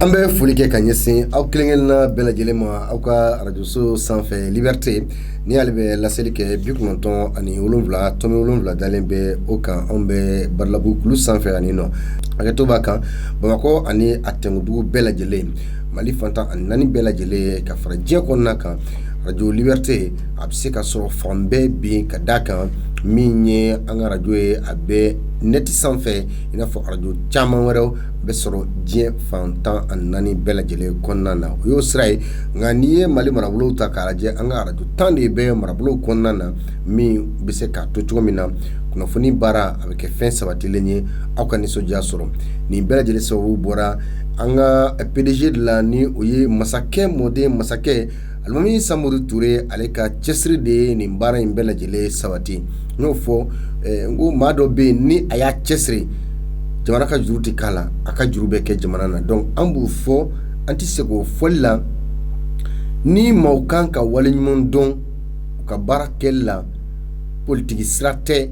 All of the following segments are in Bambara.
An bɛ foli kɛ ka ɲɛsin aw kelenkelen bɛɛ lajɛlen ma aw ka arajoso sanfɛ Liberté ni y'ale bɛ laseli kɛ 97.7 tɔmi 7 dalen bɛ o kan anw bɛ Barilabu kulu sanfɛ ani nɔ hakɛto b'a kan Bamakɔ ani a tɛnkudugu bɛɛ lajɛlen Mali fantan ani 4 bɛɛ lajɛlen ka fara diɲɛ kɔnɔna kan radio Liberté a bɛ se ka sɔrɔ fan bɛɛ bi ka d'a kan min ye an ka radio ye a bɛ net sanfɛ i n'a fɔ radio caman wɛrɛw bɛ sɔrɔ diɲɛ fantan ani 4 bɛɛ lajɛlen kɔnɔna na o y'o sira ye nka n'i ye Mali marabolow ta k'a lajɛ an ka radio 10 de bɛ marabolow kɔnɔna na min bɛ se k'a to cogo min na kunnafoni baara a bɛ kɛ fɛn sabatilen ye aw ka nisɔndiya sɔrɔ nin bɛɛ lajɛlen sababu bɔra an ka PDG de la ni o ye masakɛ mɔden masakɛ Alimami Samori Ture ale ka cɛsiri de ye nin baara in bɛɛ lajɛlen sabati n'o fɔ n ko maa dɔ bɛ yen ni a y'a cɛsiri jamana ka juru tɛ k'a la a ka juru bɛ kɛ jamana na donc an b'o fɔ an tɛ se k'o fɔli la ni maaw kan ka wale ɲuman dɔn u ka baara kɛli la politiki sira tɛ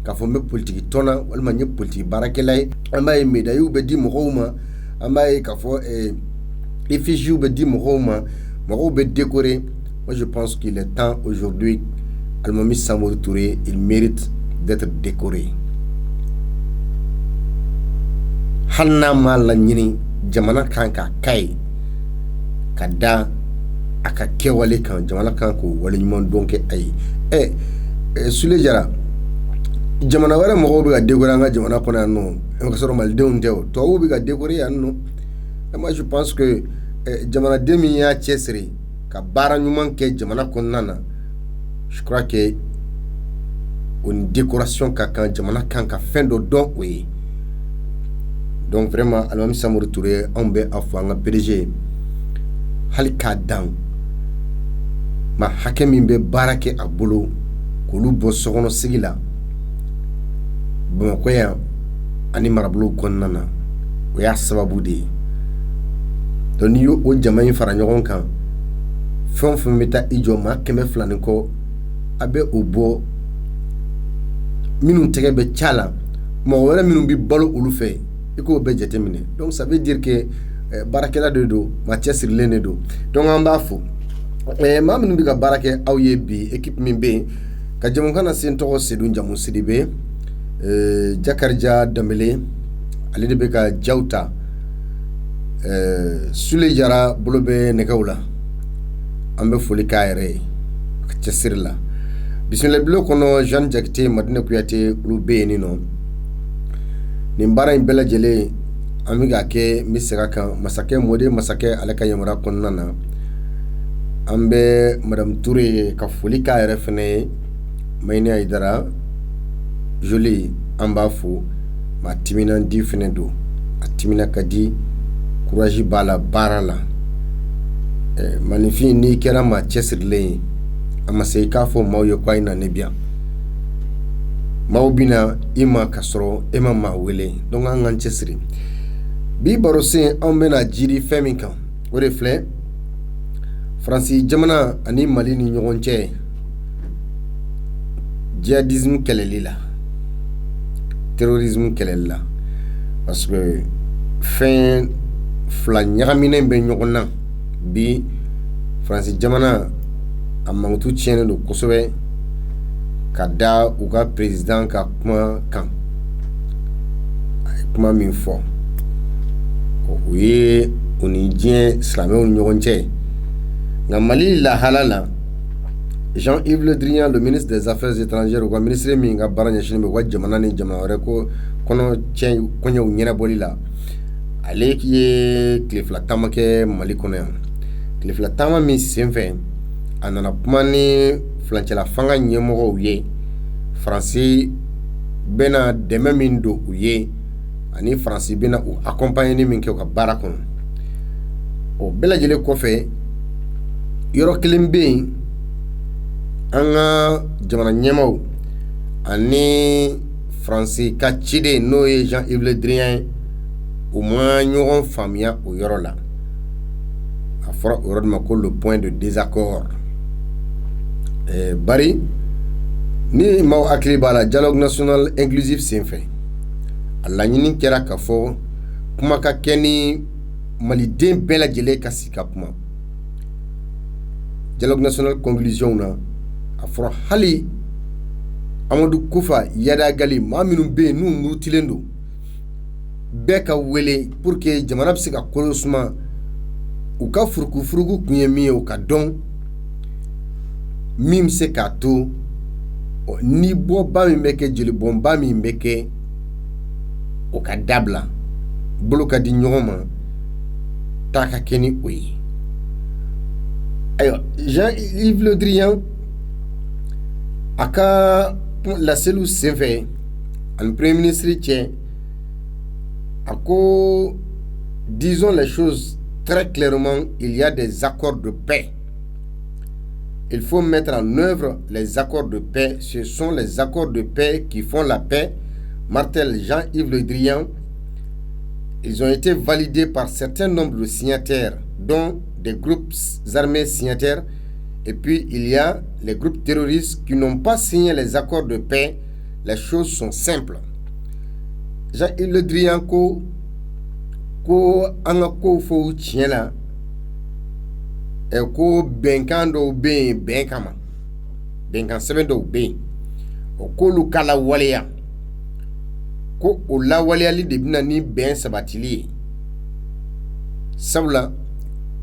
k'a fɔ n bɛ politiki tɔnna walima n ye politiki baarakɛla ye an b'a ye médailles bɛ di mɔgɔw ma an b'a ye k'a fɔ effigies bɛ di mɔgɔw ma mɔgɔw bɛ décorer. Moi je pense qu'il est temps aujourd'hui Alimami Samori Touré il mérite d'être décoré hali n'a ma laɲini jamana kan ka k'a ka da a ka kɛwale kan jamana kan k'o wale ɲuman dɔn kɛ a ye Sule Jara jamana wɛrɛ mɔgɔw bɛ ka décorer an ka jamana kɔnɔ yan nɔ ka sɔrɔ malidenw tɛ o tubabuw bɛ ka décorer yan nɔ moi je pense que jamanaden min y'a cɛsiri ka baara ɲuman kɛ jamana kɔnɔna na je crois que o ni décoration ka kan jamana kan ka fɛn dɔ dɔn o ye donc vraiment Alimami Samori Touré anw bɛ a fɔ an ka PDG hali k'a dan ma hakɛ min bɛ baara kɛ a bolo k'olu bɔ sokɔnɔ sigi la Bamakɔ yan ani marabolow kɔnɔna na o y'a sababu de ye donc n'i y'o jama in fara ɲɔgɔn kan fɛn o fɛn bɛ taa i jɔ maa 200 ni kɔ a bɛ o bɔ minnu tɛgɛ bɛ ca la mɔgɔ wɛrɛ minnu bɛ balo olu fɛ i k'o bɛɛ jateminɛ donc ça veut dire que baarakɛla de don maa cɛsirilen de don donc an b'a fɔ maa minnu bɛ ka baara kɛ aw ye bi équipe min bɛ yen ka jamukan na se n tɔgɔ Sedu Jamu Sidibe Jakarija Dambele ale de bɛ ka jaw ta Sule Jara bolo bɛ nɛgɛw la an bɛ foli k'a yɛrɛ ye ka cɛsiri la Bisimila Bulon kɔnɔ Jean Jakite Madina Kuyate olu bɛ yen nɔ nin baara in bɛɛ lajɛlen an bɛ k'a kɛ n bɛ segin a kan masakɛ mɔden masakɛ ale ka yamaruya kɔnɔna na an bɛ Madame Touré ka foli k'a yɛrɛ fana ye Mayini Ayidara Joli an b'a fo maa timinandi fana don a timina ka di courage b'a la baara la manifin n'i kɛra maa cɛsirilen ye a ma se i k'a fɔ maaw ye ko a ye na ne bi yan maaw bɛna i ma ka sɔrɔ e ma maa wele donc an k'an cɛsiri bi baro sen anw bɛna jiri fɛn min kan o de filɛ Faransi jamana ani Mali ni ɲɔgɔn cɛ djihadisme kɛlɛli la terrorisme kɛlɛli la parce que fɛn fila ɲagaminen bɛ ɲɔgɔn na bi Faransi jamana a mankutu tiɲɛnen don kosɛbɛ ka da u ka président ka kuma kan a ye kuma min fɔ o ye o ni diɲɛ silamɛw ni ɲɔgɔn cɛ nka Mali lahala la Jean-Yves Le Drian le ministre des affaires étrangères u ka ministre min ka baara ɲɛsinnen bɛ u ka jamana ni jamana wɛrɛ ko kɔɲɔw ɲɛnabɔli la ale ye tile fila taama kɛ Mali kɔnɔ yan tile fila taama min senfɛ a nana kuma ni fulancɛla fanga ɲɛmɔgɔw ye Faransi bɛna dɛmɛ min don u ye ani Faransi bɛna u accompagner min kɛ u ka baara kɔnɔ o bɛɛ lajɛlen kɔfɛ yɔrɔ kelen bɛ yen an ka jamana ɲɛmaw ani Faransi ka ciden n'o ye Jean-Yves Le Drian ye u ma ɲɔgɔn faamuya o yɔrɔ la a fɔra o yɔrɔ de ma ko le point de désaccord bari ni maaw hakili b'a la dialogue national inclusif senfɛ a laɲini kɛra ka fɔ kuma ka kɛ ni maliden bɛɛ lajɛlen ka sigi ka kuma dialogue national conclusion na a fɔra hali Amadou Koufa Yada Gali maa minnu bɛ yen n'u murutilen don bɛɛ ka wele pour que jamana bɛ se ka kolo suma u ka furukufuruku kun ye min ye u ka dɔn min bɛ se k'a to ni bɔba min bɛ kɛ jelibɔnba min bɛ kɛ o ka dabila bolo ka di ɲɔgɔn ma taa ka kɛ ni o ye ayiwa Jean-Yves Le Drian a ka laseliw senfɛ ani premier ministre cɛ a ko disons les choses très clairement, il y a des accords de paix. Il faut mettre en œuvre les accords de paix. Ce sont les accords de paix qui font la paix. Martel Jean-Yves Le Drian. Ils ont été validés par certains nombres de signataires, dont des groupes armés signataires. Et puis, il y a les groupes terroristes qui n'ont pas signé les accords de paix. Les choses sont simples. Jean-Yves Le Drian ko an ka kow fɔ tiɲɛ la ko bɛnkan dɔw bɛ yen bɛn kama bɛnkan sɛbɛn dɔw bɛ yen o k'olu ka lawaleya ko o lawaleyali de bɛna ni bɛn sabatili ye sabula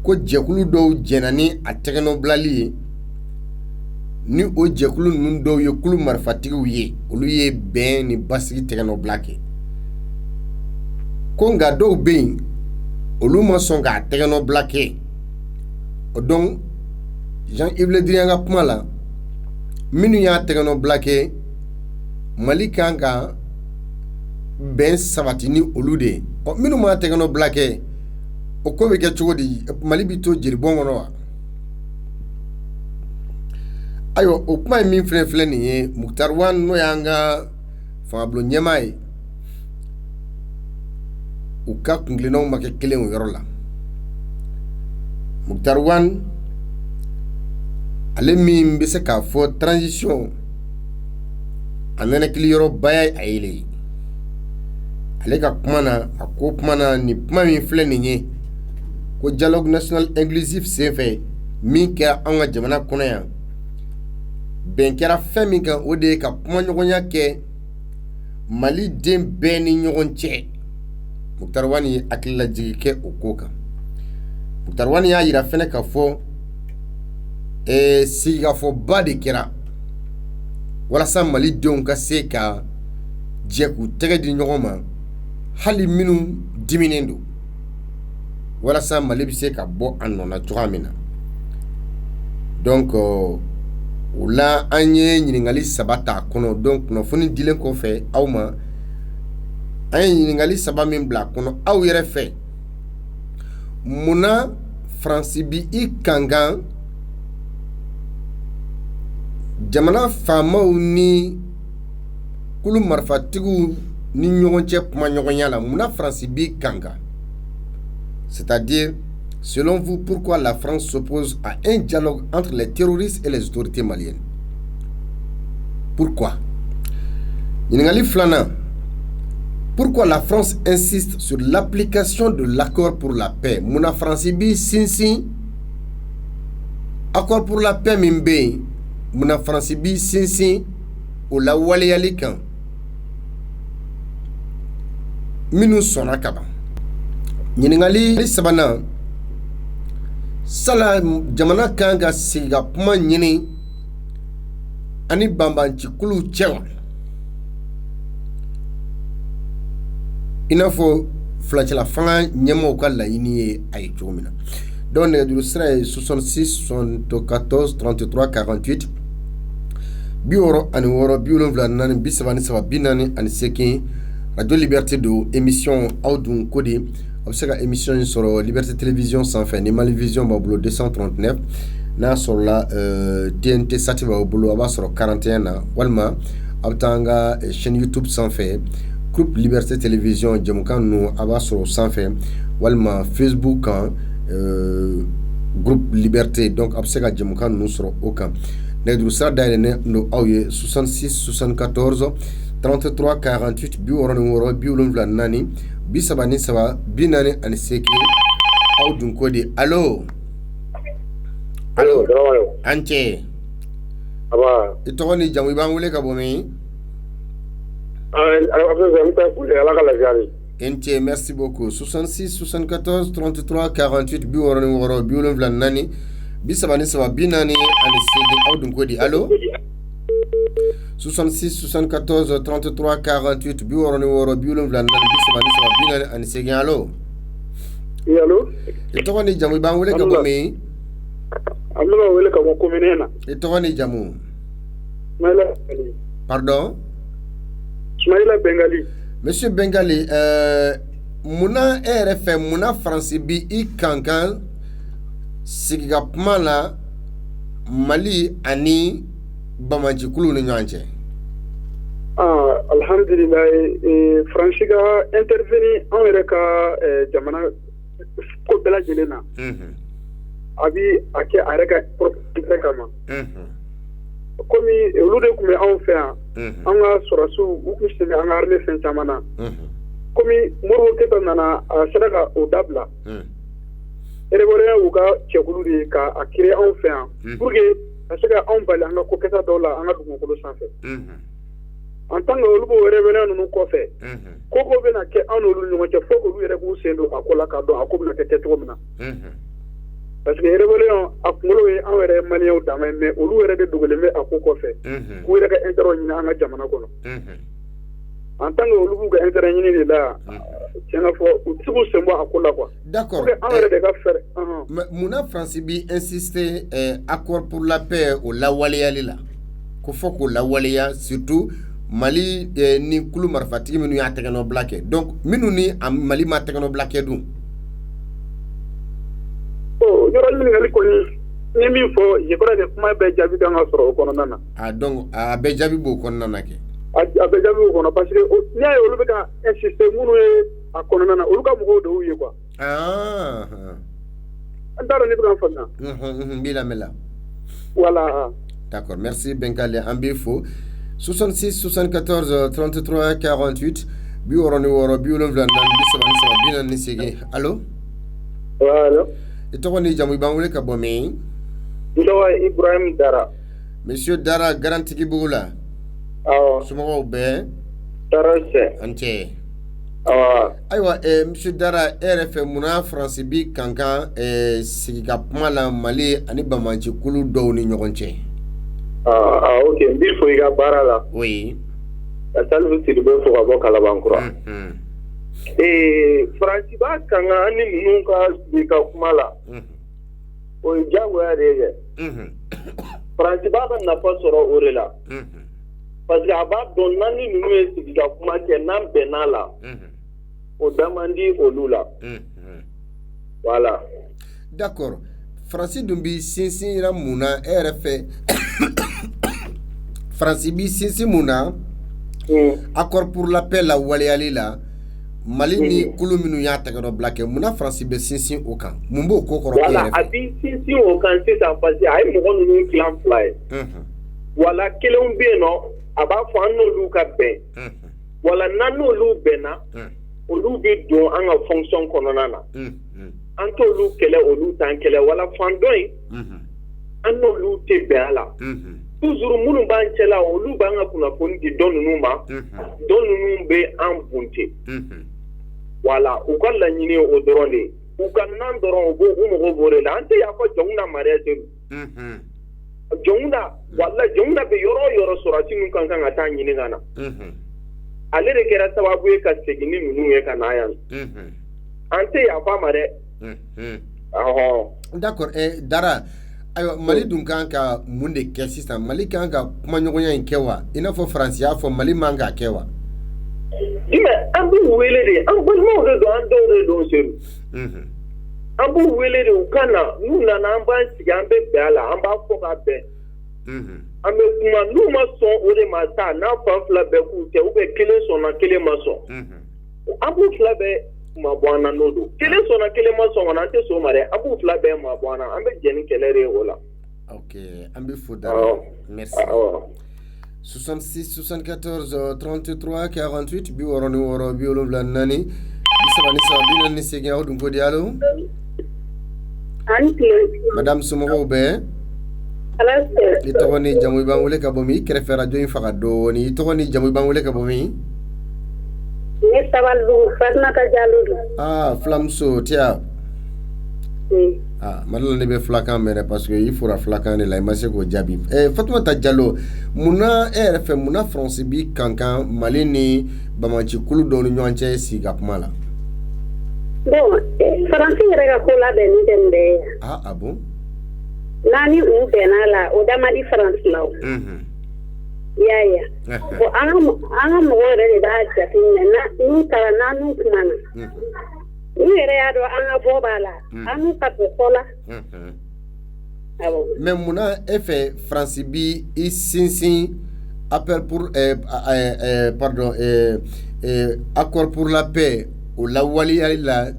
ko jɛkulu dɔw jɛnna ni a tɛgɛnɔbilali ye ni o jɛkulu ninnu dɔw ye kulu marifatigiw ye olu ye bɛn ni basigi tɛgɛnɔbila kɛ ko nka dɔw bɛ yen olu ma sɔn k'a tɛgɛnɔbila kɛ o donc Jean-Yves Le Drian ka kuma la minnu y'a tɛgɛnɔbila kɛ Mali kan ka bɛn sabati ni olu de ye minnu m'a tɛgɛnɔbila kɛ o ko bɛ kɛ cogo di Mali bɛ to jelibɔn kɔnɔ wa ayiwa o kuma ye min filɛ nin ye Mukutari Wane n'o y'an ka fangabulon ɲɛmaa ye u ka kungilennaw ma kɛ kelen o yɔrɔ la Mukutari Wane ale min bɛ se k'a fɔ transition a nɛnɛkili yɔrɔba ye a ye ale ka kuma na a ko kuma na ni kuma min filɛ nin ye ko dialogue national inclusif senfɛ min kɛra an ka jamana kɔnɔ yan bɛn kɛra fɛn min kan o de ye ka kumaɲɔgɔnya kɛ Mali den bɛɛ ni ɲɔgɔn cɛ Mukutari Wane ye hakililajigi kɛ o ko kan Mukutari Wane y'a yira fɛnɛ ka fɔ sigikafɔba de kɛra walasa malidenw ka se ka jɛ k'u tɛgɛ di ɲɔgɔn ma hali minnu diminen don walasa Mali bɛ se ka bɔ a nɔ na cogoya min na donc o la an ye ɲininkali 3 t'a kɔnɔ donc kunnafoni dilen kɔfɛ aw ma an ye ɲininkali 3 min bila a kɔnɔ aw yɛrɛ fɛ munna Faransi bi i kankan jamana faamaw ni kulu marifatigiw ni ɲɔgɔn cɛ kumaɲɔgɔnya la munna Faransi bi kankan c'est-à-dire selon vous pourquoi la France s'oppose à un dialogue entre les terroristes et les autorités maliennes pourquoi ɲininkali 2 pourquoi la France insiste sur l'application de l'accord pour la paix munna Faransi bi sinsin accord pour la paix min bɛ yen munna Faransi bi sinsin o lawaleyali kan minnu sɔnna ka ban ɲininkali 3 sala jamana kan ka sigi ka kuma ɲini ani banbancikuluw cɛ wa i n'a fɔ filacɛla fanga ɲɛmaaw ka laɲini ye a ye cogo min na donc nɛgɛjuru sira ye 66 74 33 48 66 74 33 48 Radio Liberté do émission aw dun ko de a bɛ se ka émission in sɔrɔ Liberté Télévision sanfɛ ni Mali Vision b'a bolo 239 n'a sɔrɔla TNT Sati b'a bolo a b'a sɔrɔ 41 na walima a bɛ taa an ka chaîne YouTube sanfɛ groupe Liberté Télévision jamukan ninnu a b'a sɔrɔ sanfɛ walima Facebook kan groupe Liberté donc a bɛ se ka jamukan ninnu sɔrɔ o kan nɛgɛjuru sira dayɛlɛnnen don aw ye 66 74 33 48 64 74 33 48 aw dun ko di allo ance aba ito ni jamu b'an wele ka bɔ min ence merci beaucoup 66 74 33 48 bi wɔɔrɔ ni wɔɔrɔ bi wolonwula ni naani bi saba ni saba bi naani ani seegin aw dun ko di allo 66 74 33 48 bi wɔɔrɔ ni wɔɔrɔ bi wolonwula ni naani bi saba ni saba bi naani ani seegin allo allo i tɔgɔ ni jamu b'an wele ka bɔ min an bɛ wele ka bɔ commune na i tɔgɔ ni jamu pardon Ismaïla Bengali monsieur Bengali muna e yɛrɛ fɛ muna faransi bi i kankan sigi ka kuma la Mali ani Bamajikulu ni ɲɔgɔn cɛ alhamdulillah faransi ka intervenir an yɛrɛ ka jamana ko bɛɛ lajɛlen na a bi a kɛ a yɛrɛ ka propre kama komi olu de tun bɛ anw fɛ yan an ka sɔrɔsiw u tun sɛbɛn an ka armée fɛn caman na komi Modibo Keyita nana a sera ka o dabila rebellion y'u ka cɛkulu de ye ka a créer anw fɛ yan pour que ka se ka anw bali an ka ko kɛta dɔw la an ka dugukolo sanfɛ en tant que olu b'o rebellion ninnu kɔfɛ ko ko bɛna kɛ an n'olu ni ɲɔgɔn cɛ fo olu yɛrɛ k'u sen don a ko la k'a dɔn a ko bɛna kɛ kɛcogo min na parce que rebellion a kunkolo ye an yɛrɛ maliyɛnw danma mais olu yɛrɛ de dogolen bɛ a ko kɔfɛ k'u yɛrɛ ka intérêt ɲini an ka jamana kɔnɔ en tant que olu b'u ka intérêt ɲini de la tiɲɛ ka fɔ u tɛ se k'u sen bɔ a ko la quoi d'accord an yɛrɛ de ka fɛɛrɛ munna faransi bi insister accord pour la paix o lawaleyali la ko fɔ k'o lawaleya surtout Mali ni kulu marifatigi minnu y'a tɛgɛnɔbila kɛ donc minnu ni Mali ma tɛgɛnɔbila kɛ dun yɔrɔ ɲininkali kɔni n ye min fɔ je crois que kuma bɛɛ jaabi kan ka sɔrɔ o kɔnɔna na donc a bɛɛ jaabi b'o kɔnɔna na kɛ a bɛɛ jaabi b'o kɔnɔ parce que n'i y'a ye olu bɛ ka insister minnu ye a kɔnɔna na olu ka mɔgɔw de y'u ye quoi an t'a dɔn ne bɛ ka n faamuya n b'i lamɛn la voilà d'accord merci Benkale an b'i fo 66 74 33 48 bi wɔɔrɔ ni wɔɔrɔ bi wolonwula ni naani bi saba ni saba bi naani ni seegin allo allo i tɔgɔ ni jamu i b'an wele ka bɔ min n tɔgɔ Ibrahim Dara monsieur Dara garantigi bugu la awɔ somɔgɔw bɛɛ Dara sɛ an cɛ awɔ ayiwa monsieur Dara e yɛrɛ fɛ munna faransi bi kankan sigi ka kuma la Mali ani Bamajikulu dɔw ni ɲɔgɔn cɛ ok n b'i fo i ka baara la oui ka Salifu Sidibe fo ka bɔ Kalabankura faransi b'a kankan an ni ninnu ka sigi ka kuma la o ye diyagoya de ye kɛ faransi b'a ka nafa sɔrɔ o de la parce que a b'a dɔn n'an ni ninnu ye sigi ka kuma kɛ n'an bɛnn'a la o da man di olu la voilà d'accord faransi dun bi sinsinra mun na e yɛrɛ fɛ faransi bi sinsin mun na accord pour la paix la waleyali la Mali ni kulu minnu y'a tɛgɛnɔbila kɛ munna faransi bɛ sinsin o kan mun b'o ko kɔrɔ e yɛrɛ fɛ a bi sinsin o kan sisan parce que a ye mɔgɔ ninnu tilan fila ye wala kelenw bɛ yen nɔ a b'a fɔ an n'olu ka bɛn wala n'an n'olu bɛnna olu bɛ don an ka fonction kɔnɔna na an t'olu kɛlɛ olu t'an kɛlɛ wala fan dɔ in an n'olu tɛ bɛn a la toujours minnu b'an cɛla olu b'an ka kunnafoni di dɔ ninnu ma dɔ ninnu bɛ an bunte wala u ka laɲini o dɔrɔn de u ka nan dɔrɔn u mago b'o de la an tɛ yafa jɔnw na mariya tɛ jɔnw na bɛ yɔrɔ o yɔrɔ sɔrɔsi ninnu kan ka taa ɲini ka na ale de kɛra sababu ye ka segin ni ninnu ye ka na yan an tɛ yafa ma dɛ d'accord Dara ayiwa Mali dun kan ka mun de kɛ sisan Mali kan ka kumaɲɔgɔnya in kɛ wa i n'a fɔ faransi y'a fɔ Mali man k'a kɛ wa an b'u wele de an balimaw de don an dɔw de don seru an b'u wele de u ka na n'u nana an b'an sigi an bɛ bɛn a la an b'a fɔ ka bɛn an bɛ kuma n'u ma sɔn o de ma sa n'a fan fila bɛɛ k'u tɛ ou bien kelen sɔnna kelen ma sɔn an b'u fila bɛɛ ma bɔ an na n'o don kelen sɔnna kelen ma sɔn kɔnɔ an tɛ sɔn o ma dɛ an b'u fila bɛɛ ma bɔ an na an bɛ jɛ ni kɛlɛ de ye o la ok an bɛ fo Dara merci 66 74 33 48 bi wɔɔrɔ ni wɔɔrɔ bi wolonwula ni naani bi saba ni saba bi naani ni seegin aw dun ko di allo Madame Soumorobe. Itogoni jamu bangule kabomi kerefe radio infaka doni itogoni jamu bangule kabomi ne sabalu Fatmata Diallo flamso tia madala ne be flakan mere parce que il faudra flakan la imase ko jabi Fatmata Diallo muna RF muna France bi kankan malini bamanci kulu doni nyonche si gapmala bon France rega ko la be ni dembe bon nani benala o da ma difference law ya bo anga mo re da jati na ni kala nanu kumana ni re ya do anga bobala anu ka to kola mais muna effet France bi isinsin appel pour pardon accord pour la paix o la wali la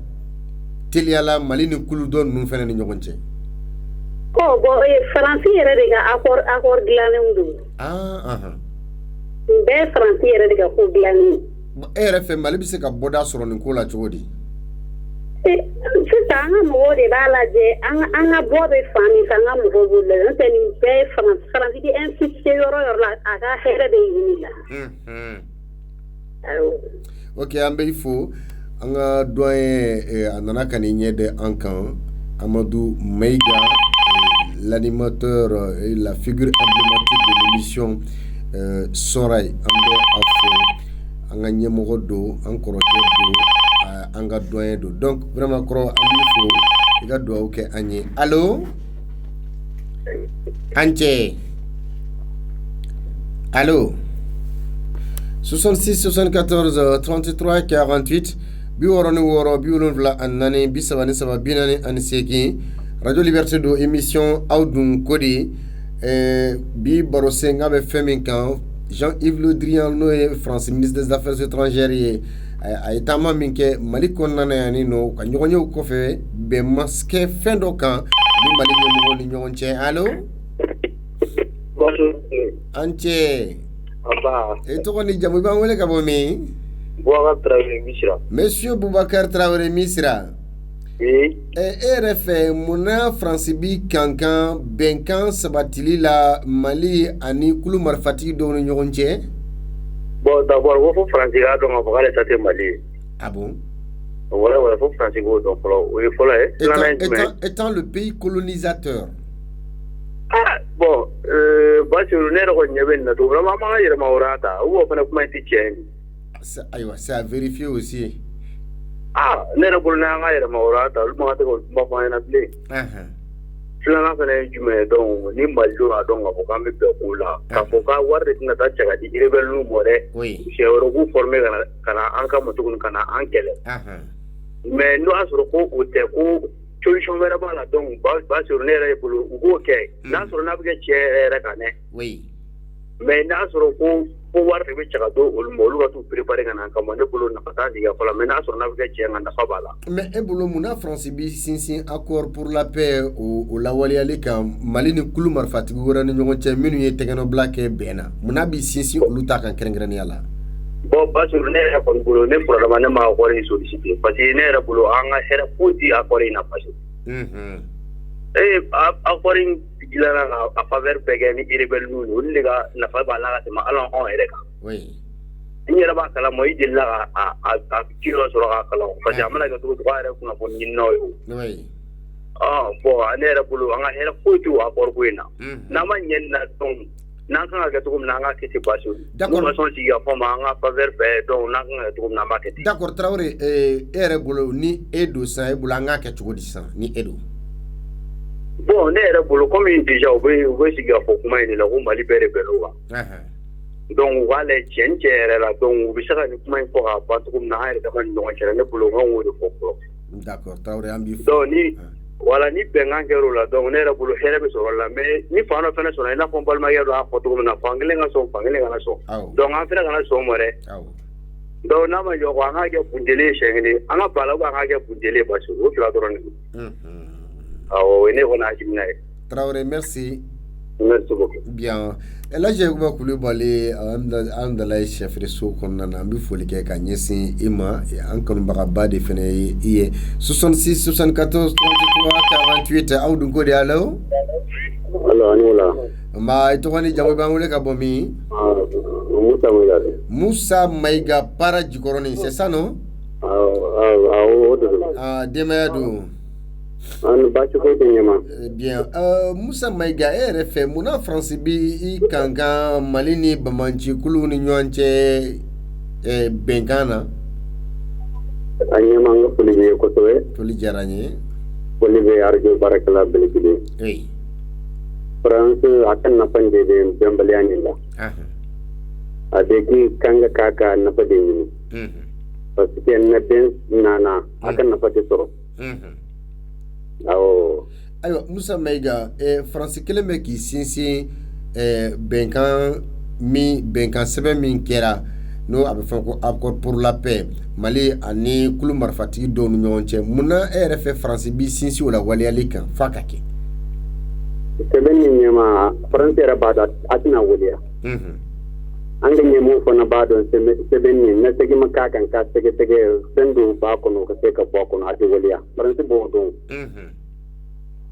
teliala malini kulu don nun fene ni nyogonche France yɛrɛ de ka accord dilannen don. Bɛɛ France yɛrɛ de ka ko dilannen. E yɛrɛ fɛ Mali bɛ se ka bɔda sɔrɔ nin ko la cogo di? Sisan an ka mɔgɔw de b'a lajɛ an ka bɔ bɛ fan min fɛ an ka mɔgɔw b'o lajɛ n'o tɛ nin bɛɛ ye France bɛ insisté yɔrɔ yɔrɔ la a ka hɛrɛ de ɲini la. Ok an bɛ i fo an ka doyen a nana ka nin ɲɛ de an kan Amadou Maïga. L'animateur et la figure emblématique de l'émission Soray Ambe Afo Anga Nyemogo do Ankoroke do Anga Doyen do donc vraiment koro Ambifo Iga do ok Anye allô Anche allô 66 74 33 48 Biworoni woro biwolon vla annane bisabani saba binani aniseki Radio Liberté do émission Audun Kodi bi barose ngabe feminkan Jean-Yves Le Drian Noé France ministre des Affaires étrangères a itama minke Mali konnana yani no ka nyogonyo ko fe be masque fendo kan ni Mali nyemo ni nyogonche allo bonjour anche aba to ni jamu ba wole ka bomi Boubacar Traoré Misra Monsieur Boubacar Traoré Misra oui RF muna France bi kankan benkan sabatili la Mali ani kulu marfati do ni nyogonche bon d'abord vous France ga do ma bakale tate Mali bon voilà faut France go do étant le pays colonisateur bon ba sur ne ro nyebe na do vraiment ma yere ma urata wo fa na kuma ti chen c'est à vérifier aussi ne ro bulna nga yere ma urata lu ma ta ko ma fa na ble flana fa na jume donc ni maldo a donc ko kambe be ko la ka ko ka warre tina ta chaga di rebel nu more oui c'est ro ku former kana an ka mutukun kana an kele mais no asro ko o te ko solution vera bala donc ba sur ne re bulu go ke na sur na bge che re kana oui mais na sur ko warre be chaga do ol molu ga tu préparer kana ka mo ne bulu na pata diga fala mais na sur na bge che nganda fa bala mais e bulu muna France bi sin accord pour la paix au la wali ali kam Mali ni kulu marfati go ran nyogon che minu ye tegeno black e bena muna bi sin olu ta kan krengreni yalla bon ba sur ne re ko bulu ne problème ne ma ko ri solliciter parce que ne re bulu anga hera puti akori na pasu akori dilana a faveur begani irebel nu uliga na fa bala ga ma alon on ereka oui ni ra ba kala moy dilla a kilo so ra kala fa jamala ga to re kuna bon ni noyo oui bon ne re bulu anga hera puti wa por buena na ma nyen na ton na kan ga to na nga kiti pasu d'accord ma son si ya fo ma nga faveur be donc na kan to na ma kiti d'accord Traoré ere bulu ni edo sa e bulu nga ke chugodi sa ni edo bon ne re bulu comme déjà o be si ga fo kuma ni la ko Mali bere belo wa donc wala chenche la donc bi saka ni kuma ko ha pa to na ha ta kan no chere ne bulu nga wo fo ko d'accord Traoré ambi donc ni wala ni bengangero la donc ne ra bulu here be so la mais ni fa no fena so na fo bal ma yero ha foto na fangile nga so donc en fait nga so more donc na ma yo wa nga ke punjele shengeni anga pala wa nga ke punjele ba so o kila doron ni ne wona jimna Traoré merci Merci beaucoup. Bien. Et là, j'ai ouvert Koulibaly, Andalay, chef de sous qu'on a mis folie avec Agnesi, Ima, et encore Baraba de Fene, 66, 74, 33, 48, Aoudou de Allo. Alors, Anoula. Ma itwani jamu bangule kabomi. Moussa Maïga para Djikoroni, c'est ça non? Demayadou. Bien. Moussa Maïga RF Mouna France bi Kanga Malini Bamanchi Kulu ni Nyuanche Bengana. Anyamanga Polivier Kotoe. Polijaranye. Polivier Arjo Barakala Belikide. Oui. France akan napande de Bembalianilla. Adeki Kanga Kaka napade. Parce que Nabens Nana akan napade soro. Ayo Moussa Maïga France keleme ki sinsi benkan sebe min kera no abe fanko accord pour la paix Mali ani kulu marfati do nyonche muna RF France bi sinsi wala wali alika fakake sebe ni nyama France era bada atina wolia anga nyemo fona bado sebe ni na segi makaka kan sege sendo ba kono ka seka boko no ati wolia France bo do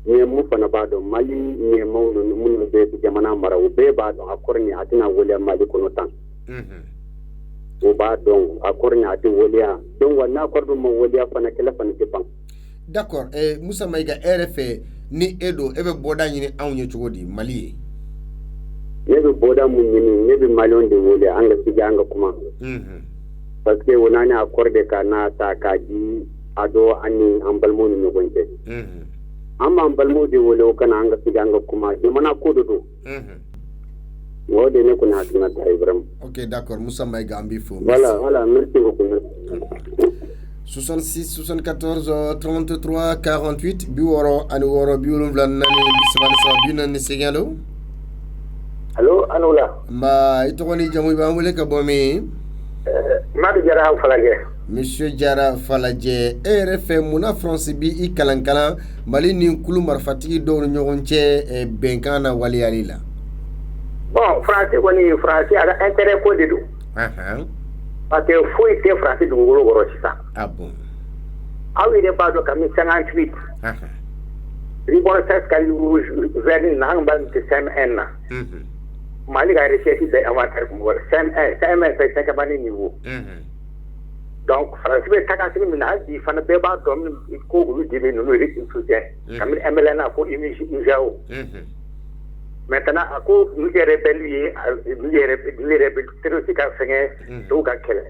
nyemu fana bado Mali nyemo no mun be jamana mara u be bado akorni atina wolia Mali kono tan o ba don akorni ati wolia don wana kordo mo wolia fana kala fana tipan. D'accord. Moussa Maïga RF ni edo ebe boda nyini awnye chogodi Mali nebe boda mun nyini nebe Mali de wolia anga siga anga kuma parce que wonani accorde ka na ta kaji ado ani ambalmo ni gonje amma ambalmo de wolia kana anga siga anga kuma jamana kodo do wode ne kuna hakina ta Ibrahim. OK, d'accord. Moussa Maïga ambifo. Voilà, merci beaucoup. 66 74 33 48 biworo ani woro biwolum nani bisabana binani segalo. Allo, Anoula. Ma itoni jamu ba mule ka bomi. Madu Jara Falage. Monsieur Jara Falage RF Mouna France bi I kalankala Mali ni kulu marfatigi do nyogonche benkana wali alila. Bon, français woni français ada intérêt ko dedu. Parce que faut être français du goro goro ça. Ah bon. Ah oui, il est pas de comme 58. Ribon ça kali rouge vert nang ban de CM1. Mali ga recherche de avantage pour CM1, CM1 c'est 5 ban niveau. Donc français be taka sini mina di fana be ba dom ko gu di be no ri soutien. Comme MLN ko image njao. Maintenant, à cause nous les rebelles terroristes qui ont tout gagné.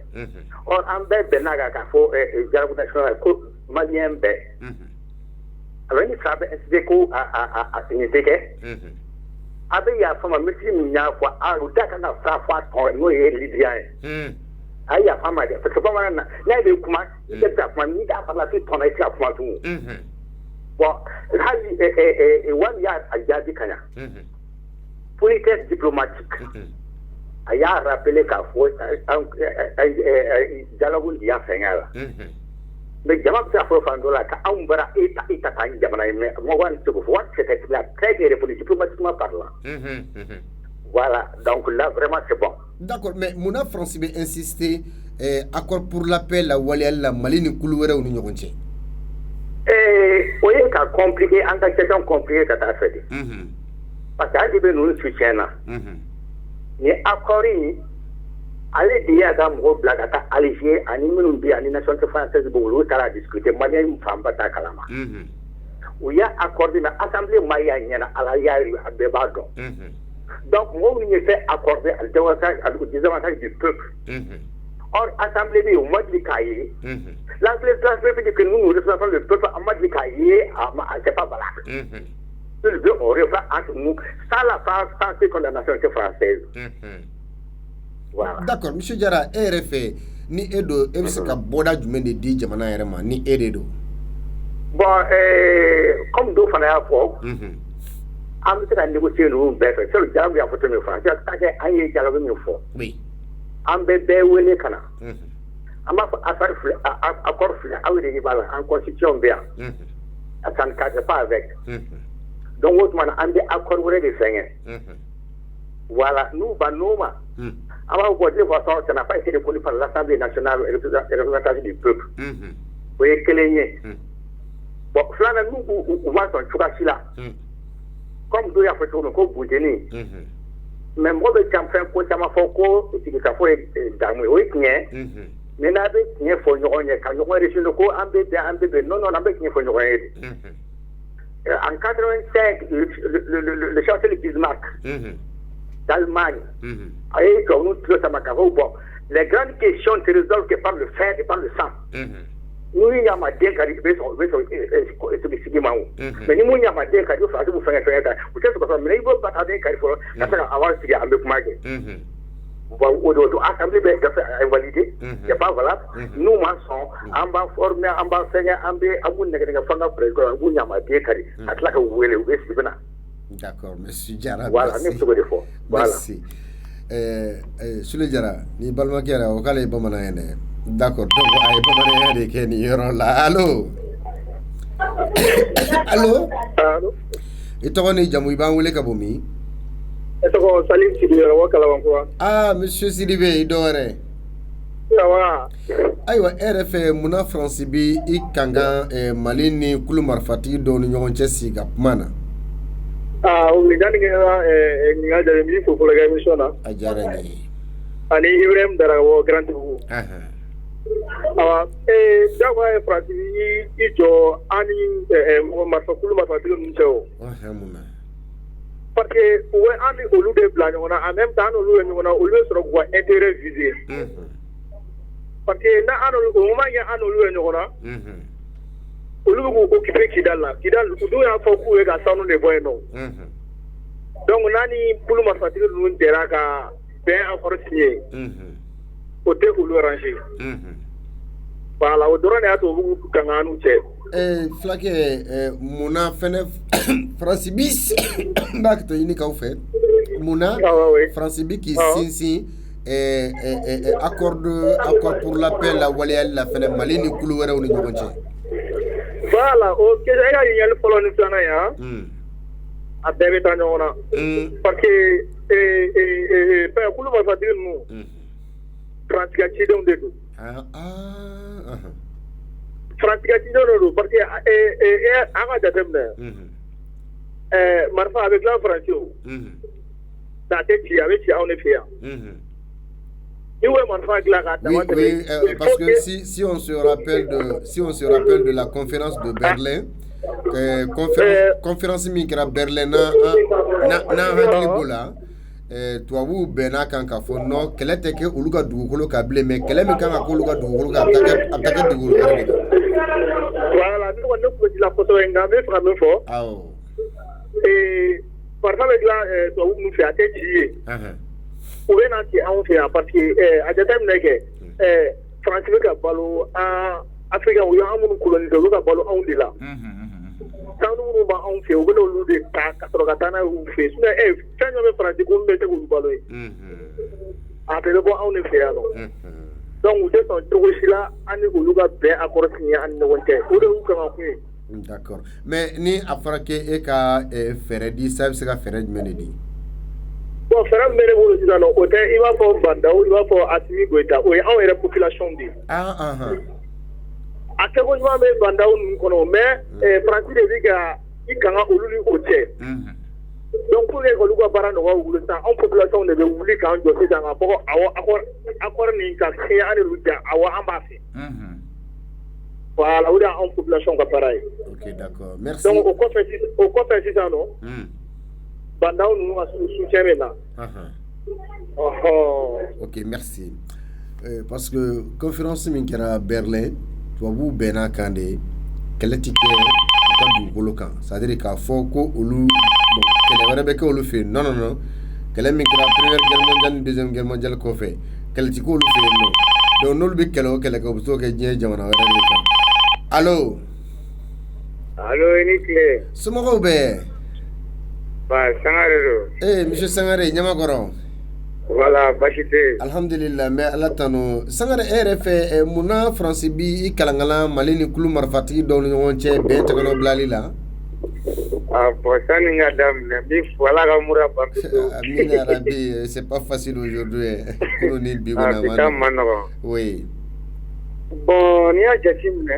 Or, en bête de naga kafo dialogue national malien bête. Avec une frappe SDK à signifier. Avec il y a femme muslim il y a fois à l'oudak na frappe pour nous et libyen. Ah il y a femme parce que pas mal n'a de comment il est pas mal ni à la suite on a été à point tout. Bon, hali one yard à jadi kanya. Politesse diplomatique. Il a rappelé qu'à faut dialogue il y a fait là. Mais j'aimerais ça faut faire là qu'à un bras et t'as une jamana mais moi je trouve que c'était très bien pour diplomatiquement parlant. Voilà donc là vraiment c'est bon. D'accord mais Mouna France veut insister accord pour la paix la Wali la Mali ni kuluwere ou ni nyogonche. Oui qu'à compliqué en tant que question compliquée que t'as fait. Parce que nous soutiennent. Mais accord allez dire à mon blague à Alger, à Nimoubi, à la nation française, pour la discuter, moi, il me fait pas ta calama. Où il y a accordé l'Assemblée Mayenne à la Yari à Bebado. Donc, moi, il fait accorder au désavantage du peuple. Or, Assemblée, au mois de Cahier, l'Assemblée que nous représentons le peuple en mode de Cahier, c'est pas valable. On refait entre nous, ça la France, sans ce qu'on a la nationalité française. Voilà. D'accord, M. Diarra, RFA, ni Edo, Ebisaka Boda du Mende di Jamana Erema, ni Edo. Bon, comme deux fois à fois, on a négocié nous, c'est le dialogue à photo de France, c'est un dialogue une fois. Oui. On bébé ou les canards. On m'a fait accord en constitution bien. Ça ne cadre pas avec. donc o tuma na an bɛ accord wɛrɛ de fɛngɛ voilà n'u ba n'o ma an b'a fɔ de façon ça n'a pas été reconnu par l'Assemblée nationale représentative du peuple o ye kelen ye bon filanan n'u u ma sɔn cogoya si la comme dɔ y'a fɔ cogo min ko bujeni mais mɔgɔ bɛ fɛn ko caman fɔ ko sigikafɔ ye damu ye o ye tiɲɛ mais n'a bɛ tiɲɛ fɔ ɲɔgɔn ye ka ɲɔgɔn résumer ko an bɛ bɛn non an bɛ tiɲɛ fɔ ɲɔgɔn ye de en 85 le chancelier Bismarck d'Allemagne a eu comme nous tous ça m'a bon les grandes questions se résolvent que par le fer et par le sang nous y a ma bien mais ni mun y a ma bien vous faites vous faire vous savez quoi mais il faut pas tarder car il faut avoir ce qu'il y a avec moi au assemblée ben invalidé c'est pas valable nous maçons en bas former en bas faire en bas amun nega fanga président mun y a ma bien car atla ka wele bena. D'accord, monsieur Diarra. Voilà, merci. Merci. Sule Diarra, ni balma kera o kale bamana ene. D'accord, donc ay bamana ene ke ni yoro la. Allô? Allô? Allô? Ito ni jamu iban wele kabomi. Ito Salim Sidibé wakala wanko. Ah, monsieur Sidibé idore. Yawa. Aywa RFE muna France bi ikanga Mali ni kulu marfati do ni ñogon ci siga mana. Uli dani nga jare mi fo la émission na ajarani ani Ibrahim Darawo grand bu jawa France yi jo ani ma fa kulu ma fa tilo mcho parce que ouais ani olu de blanc on a en même temps olu on a olu sur quoi intérêt visé parce que na anu o moment ya anu olu on a olu ko occupé Kidal do ya fo ku e ga sanu le boy no donc nani pour ma fatiguer nous dira ka ben encore signé o te olu arranger voilà o drone ya to bu kanga nu che flake muna fene France bis back to ini ka fait muna France bi qui sinsi accord pour l'appel la walial la fene Mali ni kulu wera ni ñogonche. Voilà, ok, j'ai eu le follow ni ya. A bébé ta ñona. Parce que pa kulu ma fa dire nous. Pratique ci don de tout. Pratique ci don parce que anga jatemne. Marfa avec la France. Ça te avec on est fier. Oui, parce que si on se rappelle de la conférence de Berlin, conférence mikra Berlin na haklibola tuabu bena kanka fo no kele teke uluga dugukolo ka ble me kele mi kanka ko uluga dugukolo ka ataka dugukolo ka ble voilà nous on peut dire la photo ngame framme fo par avec là tuabu nous fait attirer ou bien anti on fait parce que à des temps nègre France ka balo Afrique où y a un colonie de ka balo on dit là quand nous ba on fait ou bien on de ta katana ou fait mais quand on France ko mbete ko balo après le bon on fait alors donc vous êtes en tout là ani ko luga be accord signé ani wonte ou de ko ka ko d'accord mais ni afrake e ka feredi ça c'est ka feredi menedi bon frère mère vous dit non hôtel il va pour Bandao il va pour Assimi Goïta ou en la population dit à quel moment mais Bandao nous connaissons mais Francis dit que il kanga olulu hôtel donc pour les goluga barano wa wulu ça en population de wuli kan do c'est dans rapport accord ni ka créer à luja awa ambassade voilà ou dans en population ka pareil OK d'accord merci donc au quoi fait ça non Bandao nous soutient là. OK, merci. Parce que conférence minkera Berlin, toi vous bena kande keletike ka du golokan. C'est-à-dire ka foko olu kele wara be ko olu fe. Non. Kele minkera première guerre mondiale, deuxième guerre mondiale ko fe. Keletiko olu fe no. Donc nolu be kele ko so ke je jamana wara ni. Allô? Allô, Enikle. Sumo be. Bah, Sangare. Monsieur Sangare, Nyamakoro. Voilà, Bachite. Alhamdulillah, mais Allah tano. Sangare RFE muna France bi kalangala Mali ni kulu marfati do ni wonche be tagano blali la. Bon, ça n'est pas d'âme, mais voilà, Amina Rabi, c'est pas facile aujourd'hui. Oui. Bon, il y a Jatim,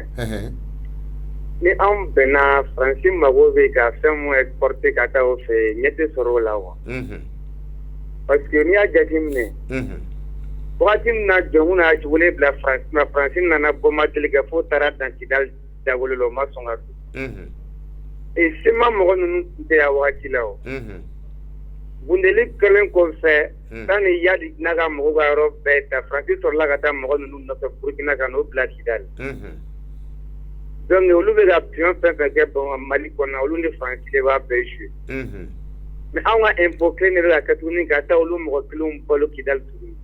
ni an bɛnna Faransi mago bɛ ka fɛn mun exporter ka taa o fɛ ɲɛ tɛ sɔrɔ o la wa. Parce que n'i y'a jateminɛ. Wagati min na jɔnw na jugulen bila Faransi nana bombarder kɛ fo taara dan Kidali dagolo la o ma sɔn ka don. Et sema mɔgɔ ninnu tun tɛ yan wagati la o. Bundeli kɛlen kɔfɛ sanni Yadi n'a ka mɔgɔw ka yɔrɔ bɛɛ ta Faransi sɔrɔla ka taa mɔgɔ ninnu nɔfɛ Burukina ka n'o bila Kidali. Donc olu bɛ ka pion fɛn fɛn kɛ Mali kɔnɔ olu ni Faransi de b'a bɛɛ jouer. Mais anw ka impôt kelen de bɛ ka kɛ tuguni ka taa olu mɔgɔ kelenw balo Kidali tuguni.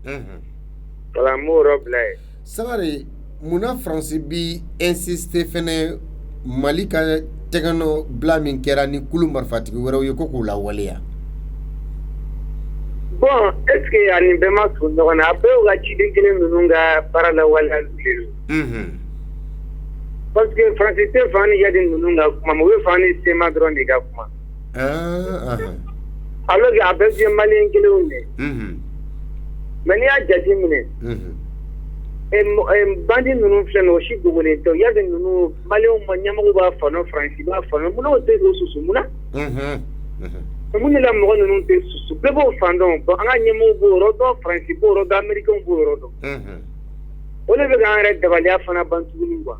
Voilà n b'o yɔrɔ bila yen. Sangare munna Faransi bi insister fɛnɛ Mali ka tɛgɛnɔ bila min kɛra ni kulu marifatigi wɛrɛw ye ko k'u lawaleya. Bon est-ce que a nin bɛɛ ma surun ɲɔgɔn na a bɛɛ y'u ka ciden kelen ninnu ka baara lawaleyali de don. Parce que Faransi tɛ fan ni Yadi ninnu ka kuma ma u bɛ fan ni Sema dɔrɔn de ka kuma. Alors que a bɛɛ ye Maliyɛn kelenw de. Mais n'i y'a jateminɛ. Bandi ninnu filɛ nin o si dogolen tɛ Yadi ninnu Maliyɛnw ma ɲɛmɔgɔw b'a fɔnɔ Faransi b'a fɔnɔ munna o tɛ k'o susu munna. Mun de la mɔgɔ ninnu tɛ susu bɛɛ b'o fan dɔn an ka ɲɛmɔgɔw b'o yɔrɔ dɔn Faransi b'o yɔrɔ dɔn Américains b'o yɔrɔ dɔn. O de bɛ k'an yɛrɛ dabaliya fana ban tuguni quoi.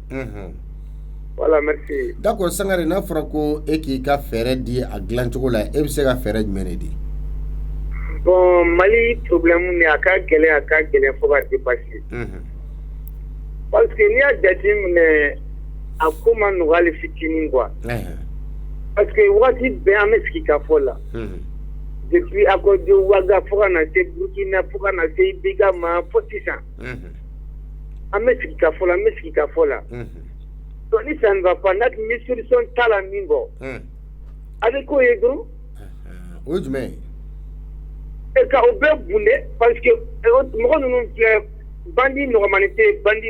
Voilà, merci. D'accord, Sangare n'a fɔra ko e k'i ka fɛɛrɛ di a dilancogo la e bɛ se ka fɛɛrɛ jumɛn de di? Bon, Mali problème ni a ka gɛlɛn fo ka dépasser. Parce que n'i y'a jateminɛ a ko ma nɔgɔ hali fitinin quoi. Parce que wagati bɛɛ an bɛ sigi ka fɔ la. Depuis accord de Ouaga fo ka na se Burkina fo ka na se Ibiga ma fo sisan. An bɛ sigi ka fɔ la. Donc ni ça ne va pas n'a tun bɛ solution t'a la min bɔ. A bɛ k'o ye dɔrɔn. O ye jumɛn ye? Ka o bɛɛ bunde parce que mɔgɔ ninnu filɛ bandi nɔgɔmani tɛ bandi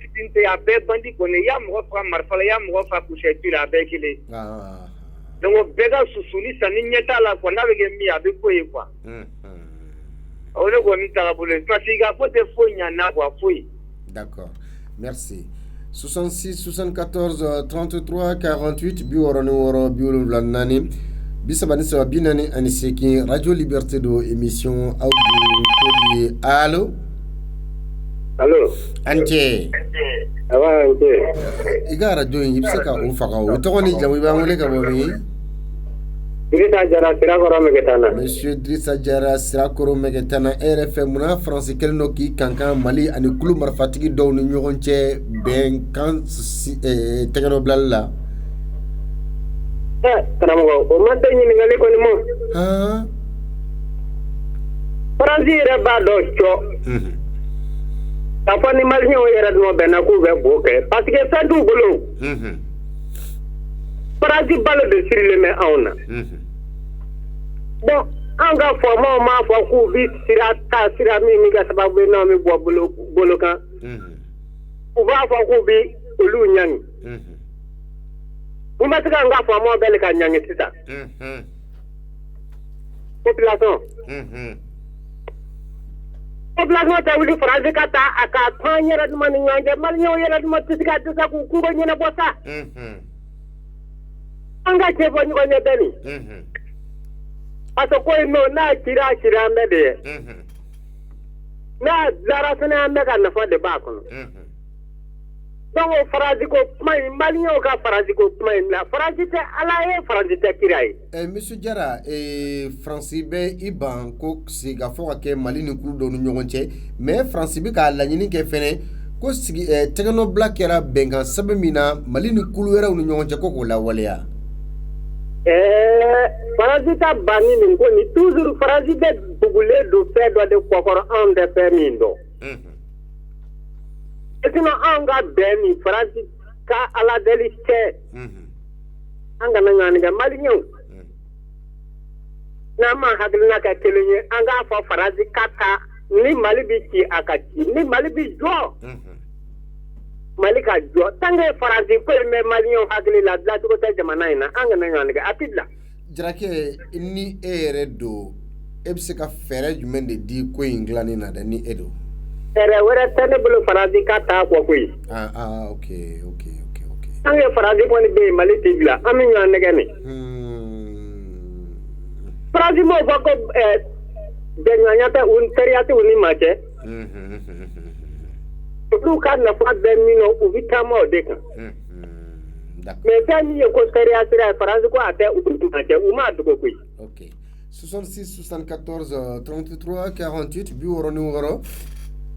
fitinin tɛ a bɛɛ bandi kɔni i y'a mɔgɔ faga marifa la i y'a mɔgɔ faga couverture la a bɛɛ kelen. Donc o bɛɛ ka susu ni sanni ɲɛ t'a la quoi n'a bɛ kɛ min a bɛ k'o ye quoi. O de kɔni taga bolo ye parce que i ka ko tɛ foyi ɲɛ n'a quoi foyi. D'accord, merci. 66 74 33 48 66 74 bisa binani ani sekin Radio Liberté do émission audio. Allô? Allô? Ante. Awa ante. Iga radio yi bisa ka o faga o to ni jamu ba ngole ka bo mi. Drissa Jara Sirakoro Megetana. Monsieur Drissa Jara Sirakoro Megetana RFM na France kelno ki kankan Mali ani kulu marfatigi do ni ñogon ci ben kan tegeno blalla. Karamogo o man tay ni ngali ko ni mo. France re ba do cho. Tafa ni Mali o yera do ben ko be boke parce que ça du bolo. France balle de sur le mais auna. Bon, an ga forma ma fa ku bi sira mi ga sababu na mi bo bolo kan. U ba fa ku bi olu nyang. Uma tika nga forma bele ka nyang tita. Population. Population ta wuli France ka ta aka tanyera de man nyanga mal nyo yera de matika tisa ku ko nyina bosa. Anga che bo nyo ne beni. Aso ko no na kira mbede. Na zara sana me ka na fa de ba kono. Donc Faransi ko mai Malien ka Faransi ko mai la Faransi te ala e Faransi te kirai. Monsieur Jara Faransi be iban ko siga fo ka Mali ni kulu do ñogon ci mais Faransi bi ka la ñini ke fene ko sigi tegeno black era benga sabe mina Mali ni kulu era no ñogon ci ko la waleya. Faransi ta bani ni ko ni toujours Faransi de bugule do fe do de kokoro on de permindo. Etino anga beni Faransi ka ala deliste. Anga na ngani ga Mali ñew. Na ma haglina ka kelenye anga fa Faransi kata ni Mali bi ci akati ni Mali bi jo. Malika jɔ tange faransi ko mɛ maliyɛnw hakili la dilancogo tɛ jamana in na an kana ɲɔgɔn kɛ a ti bila. Jarakɛ ni e yɛrɛ don e bɛ se ka fɛɛrɛ jumɛn de di ko in dilanni na dɛ ni e don. Fɛɛrɛ wɛrɛ tɛ ne bolo faransi ka taa kɔ koyi. Ok. Tange faransi kɔni bɛ yen Mali ti bila an bɛ ɲɔgɔn nɛgɛ nin. Faransi m'o fɔ ko bɛnɲɔgɔnya tɛ u teriya tɛ u ni maa cɛ. Olu ka nafa bɛ min na u bɛ taama o de kan. Mais fɛn min ye ko teriya sira ye faransi ko a tɛ u ni maa cɛ u m'a dogo koyi. Ok 66 74 33 48 66 74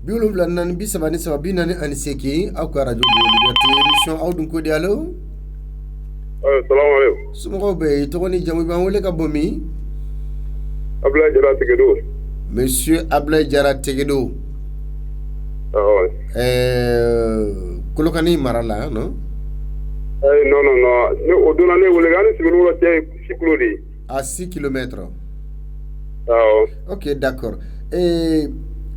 43 aw ka radio Liberté émission aw dun ko di allo. Assalamu alaikum. Sumɔgɔw bɛ yen tɔgɔ ni jamu b'an wele ka bɔ min. Ablaye Jara Tegedo. Monsieur Ablaye Jara Tegedo. Kolokani mara la non? Non. Ne o donna ne wele kan sigi wolo tɛ 6 kilo de. À 6 km. Ok, d'accord.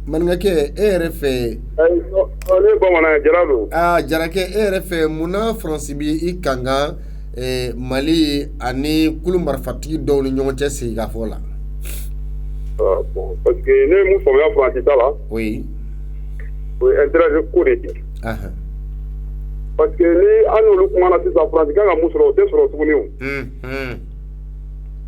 Maninkakɛ e yɛrɛ fɛ. Ne bamanan Jara don. Jarakɛ e yɛrɛ fɛ munna France bi I kanga Mali ani kulu marifatigi dɔw ni ɲɔgɔn cɛ sigikafɔ la. Bon, parce que ne mun faamuya France ta la. Oui. O ye intérêt ko de ye. Parce que ni an n'olu kumana sisan France kan ka mun sɔrɔ o tɛ sɔrɔ tuguni o.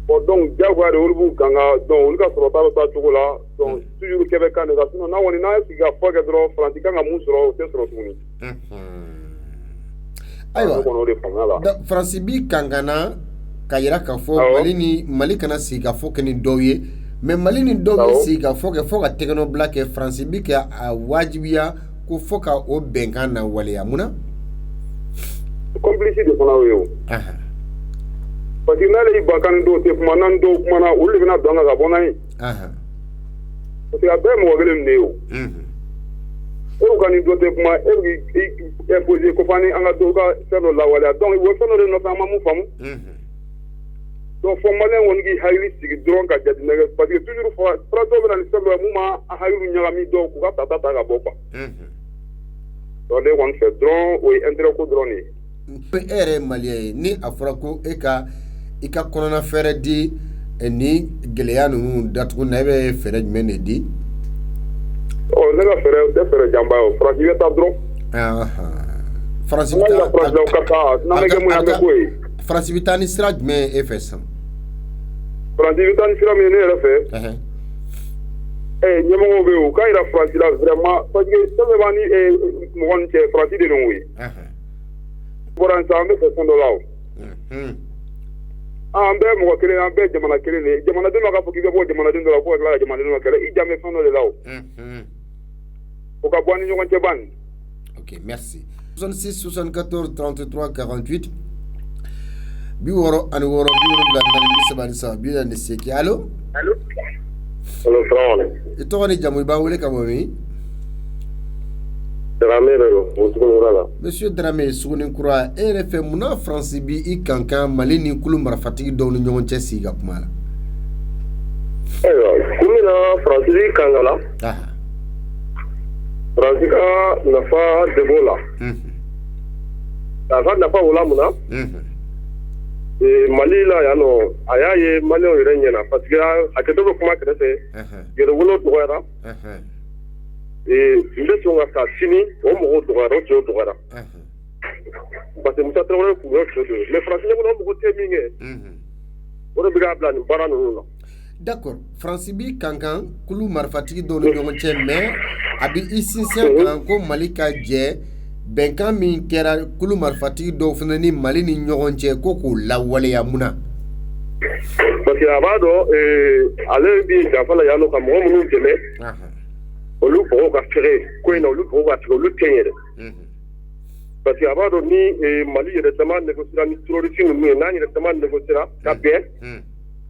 Bon donc diyagoya de olu b'u ganga donc olu ka sɔrɔta bɛ taa cogo la donc toujours Québec kan de ka sinon n'a kɔni n'a ye sigi ka fɔ kɛ dɔrɔn France kan ka mun sɔrɔ o tɛ sɔrɔ tuguni. Ayiwa France bi kangana ka yira k'a fɔ Mali kana sigi ka fɔ kɛ ni dɔw ye mais Mali ni dɔw bɛ sigi ka fɔ kɛ fɔ ka tɛgɛnɔbila kɛ France bi kɛ a wajibiya ko fɔ ka o bɛnkan na waleya mun na. Complice de fana o ye o. Parce que n'ale y'i ban kan dɔw tɛ kuma n'an dɔw kumana olu de bɛna don an kan ka bɔ n'an ye. Parce que a bɛɛ ye mɔgɔ kelen de ye o. E ka nin dɔ tɛ kuma e b'i imposer ko fani an ka dɔw ka fɛn dɔ lawaleya donc o fɛn dɔ de nɔfɛ an ma mun faamu. Donc fɔ maliyɛn kɔni k'i hakili sigi dɔrɔn ka jateminɛ kɛ parce que toujours France dɔw bɛ na ni fɛn dɔ ye mun ma a hakiliw ɲagami dɔw k'u ka ta ka bɔ quoi. Donc ne kɔni fɛ dɔrɔn o ye intérêt ko dɔrɔn de ye. E yɛrɛ ye maliyɛn ye ni a fɔra ko i ka kɔnɔna fɛɛrɛ di ni gɛlɛya ninnu datugu na e bɛ fɛɛrɛ jumɛn de di? Ne ka fɛɛrɛ o tɛ fɛɛrɛ janba ye o France bɛ taa dɔrɔn. France bɛ taa ni sira jumɛn e fɛ sisan? France bɛ taa ni sira min ye ne yɛrɛ fɛ. Ɲɛmɔgɔw bɛ yen u k'a jira France la vraiment parce que fɛn bɛɛ b'an ni mɔgɔ ni cɛ France de don o ye. Bɔra sisan an bɛ fɛ fɛn dɔ la o. An bɛɛ mɔgɔ kelen an bɛɛ jamana kelen de ye jamanaden dɔ k'a fɔ k'i bɛ bɔ jamanaden dɔ la fo ka tila ka jamanaden dɔ kɛlɛ I jan bɛ fɛn dɔ de la o. O ka bɔ an ni ɲɔgɔn cɛ ban. Ok, merci. 66 74 33 48 63 allo. Allo, salamu alaikum. I tɔgɔ ni jamu I b'an wele ka bɔ min? Dramé de don Sugunikura la. Monsieur Dramé Sugunikura e yɛrɛ fɛ munna France bi I kankan Mali ni kulu marifatigi dɔw ni ɲɔgɔn cɛ sigi ka kuma la? Ayiwa komi na France bi kanga la. France ka nafa de b'o la. A ka nafa o la mun na? Mali la yan nɔ a y'a ye maliyɛnw yɛrɛ ɲɛna parce que a kɛtɔ bɛ kuma kɛrɛfɛ yɛrɛwolo dɔgɔyara. N bɛ sɔn ka taa sini o mɔgɔw dɔgɔyara o cɛw dɔgɔyara. Parce que Musa Traoré kun y'o cɛ don mais France ɲɛkɔnɔ o mɔgɔ tɛ min kɛ. O de bɛ k'a bila nin baara ninnu na. D'accord France bi kankan kulu marifatigi dɔw ni ɲɔgɔn cɛ mais a bi I sinsin kan ko Mali ka jɛ bɛnkan min kɛra kulu marifatigi dɔw fana ni Mali ni ɲɔgɔn cɛ ko k'o lawaleya mun na? Parce que a b'a dɔn ale bi janfa la yan nɔ ka mɔgɔ minnu dɛmɛ olu mɔgɔw ka fɛgɛ ko in na olu mɔgɔw ka tigɛ olu tɛ ɲɛ dɛ. Parce que a b'a dɔn ni Mali yɛrɛ dama négociera ni terroriste ninnu ye n'an yɛrɛ dama négociera ka bɛn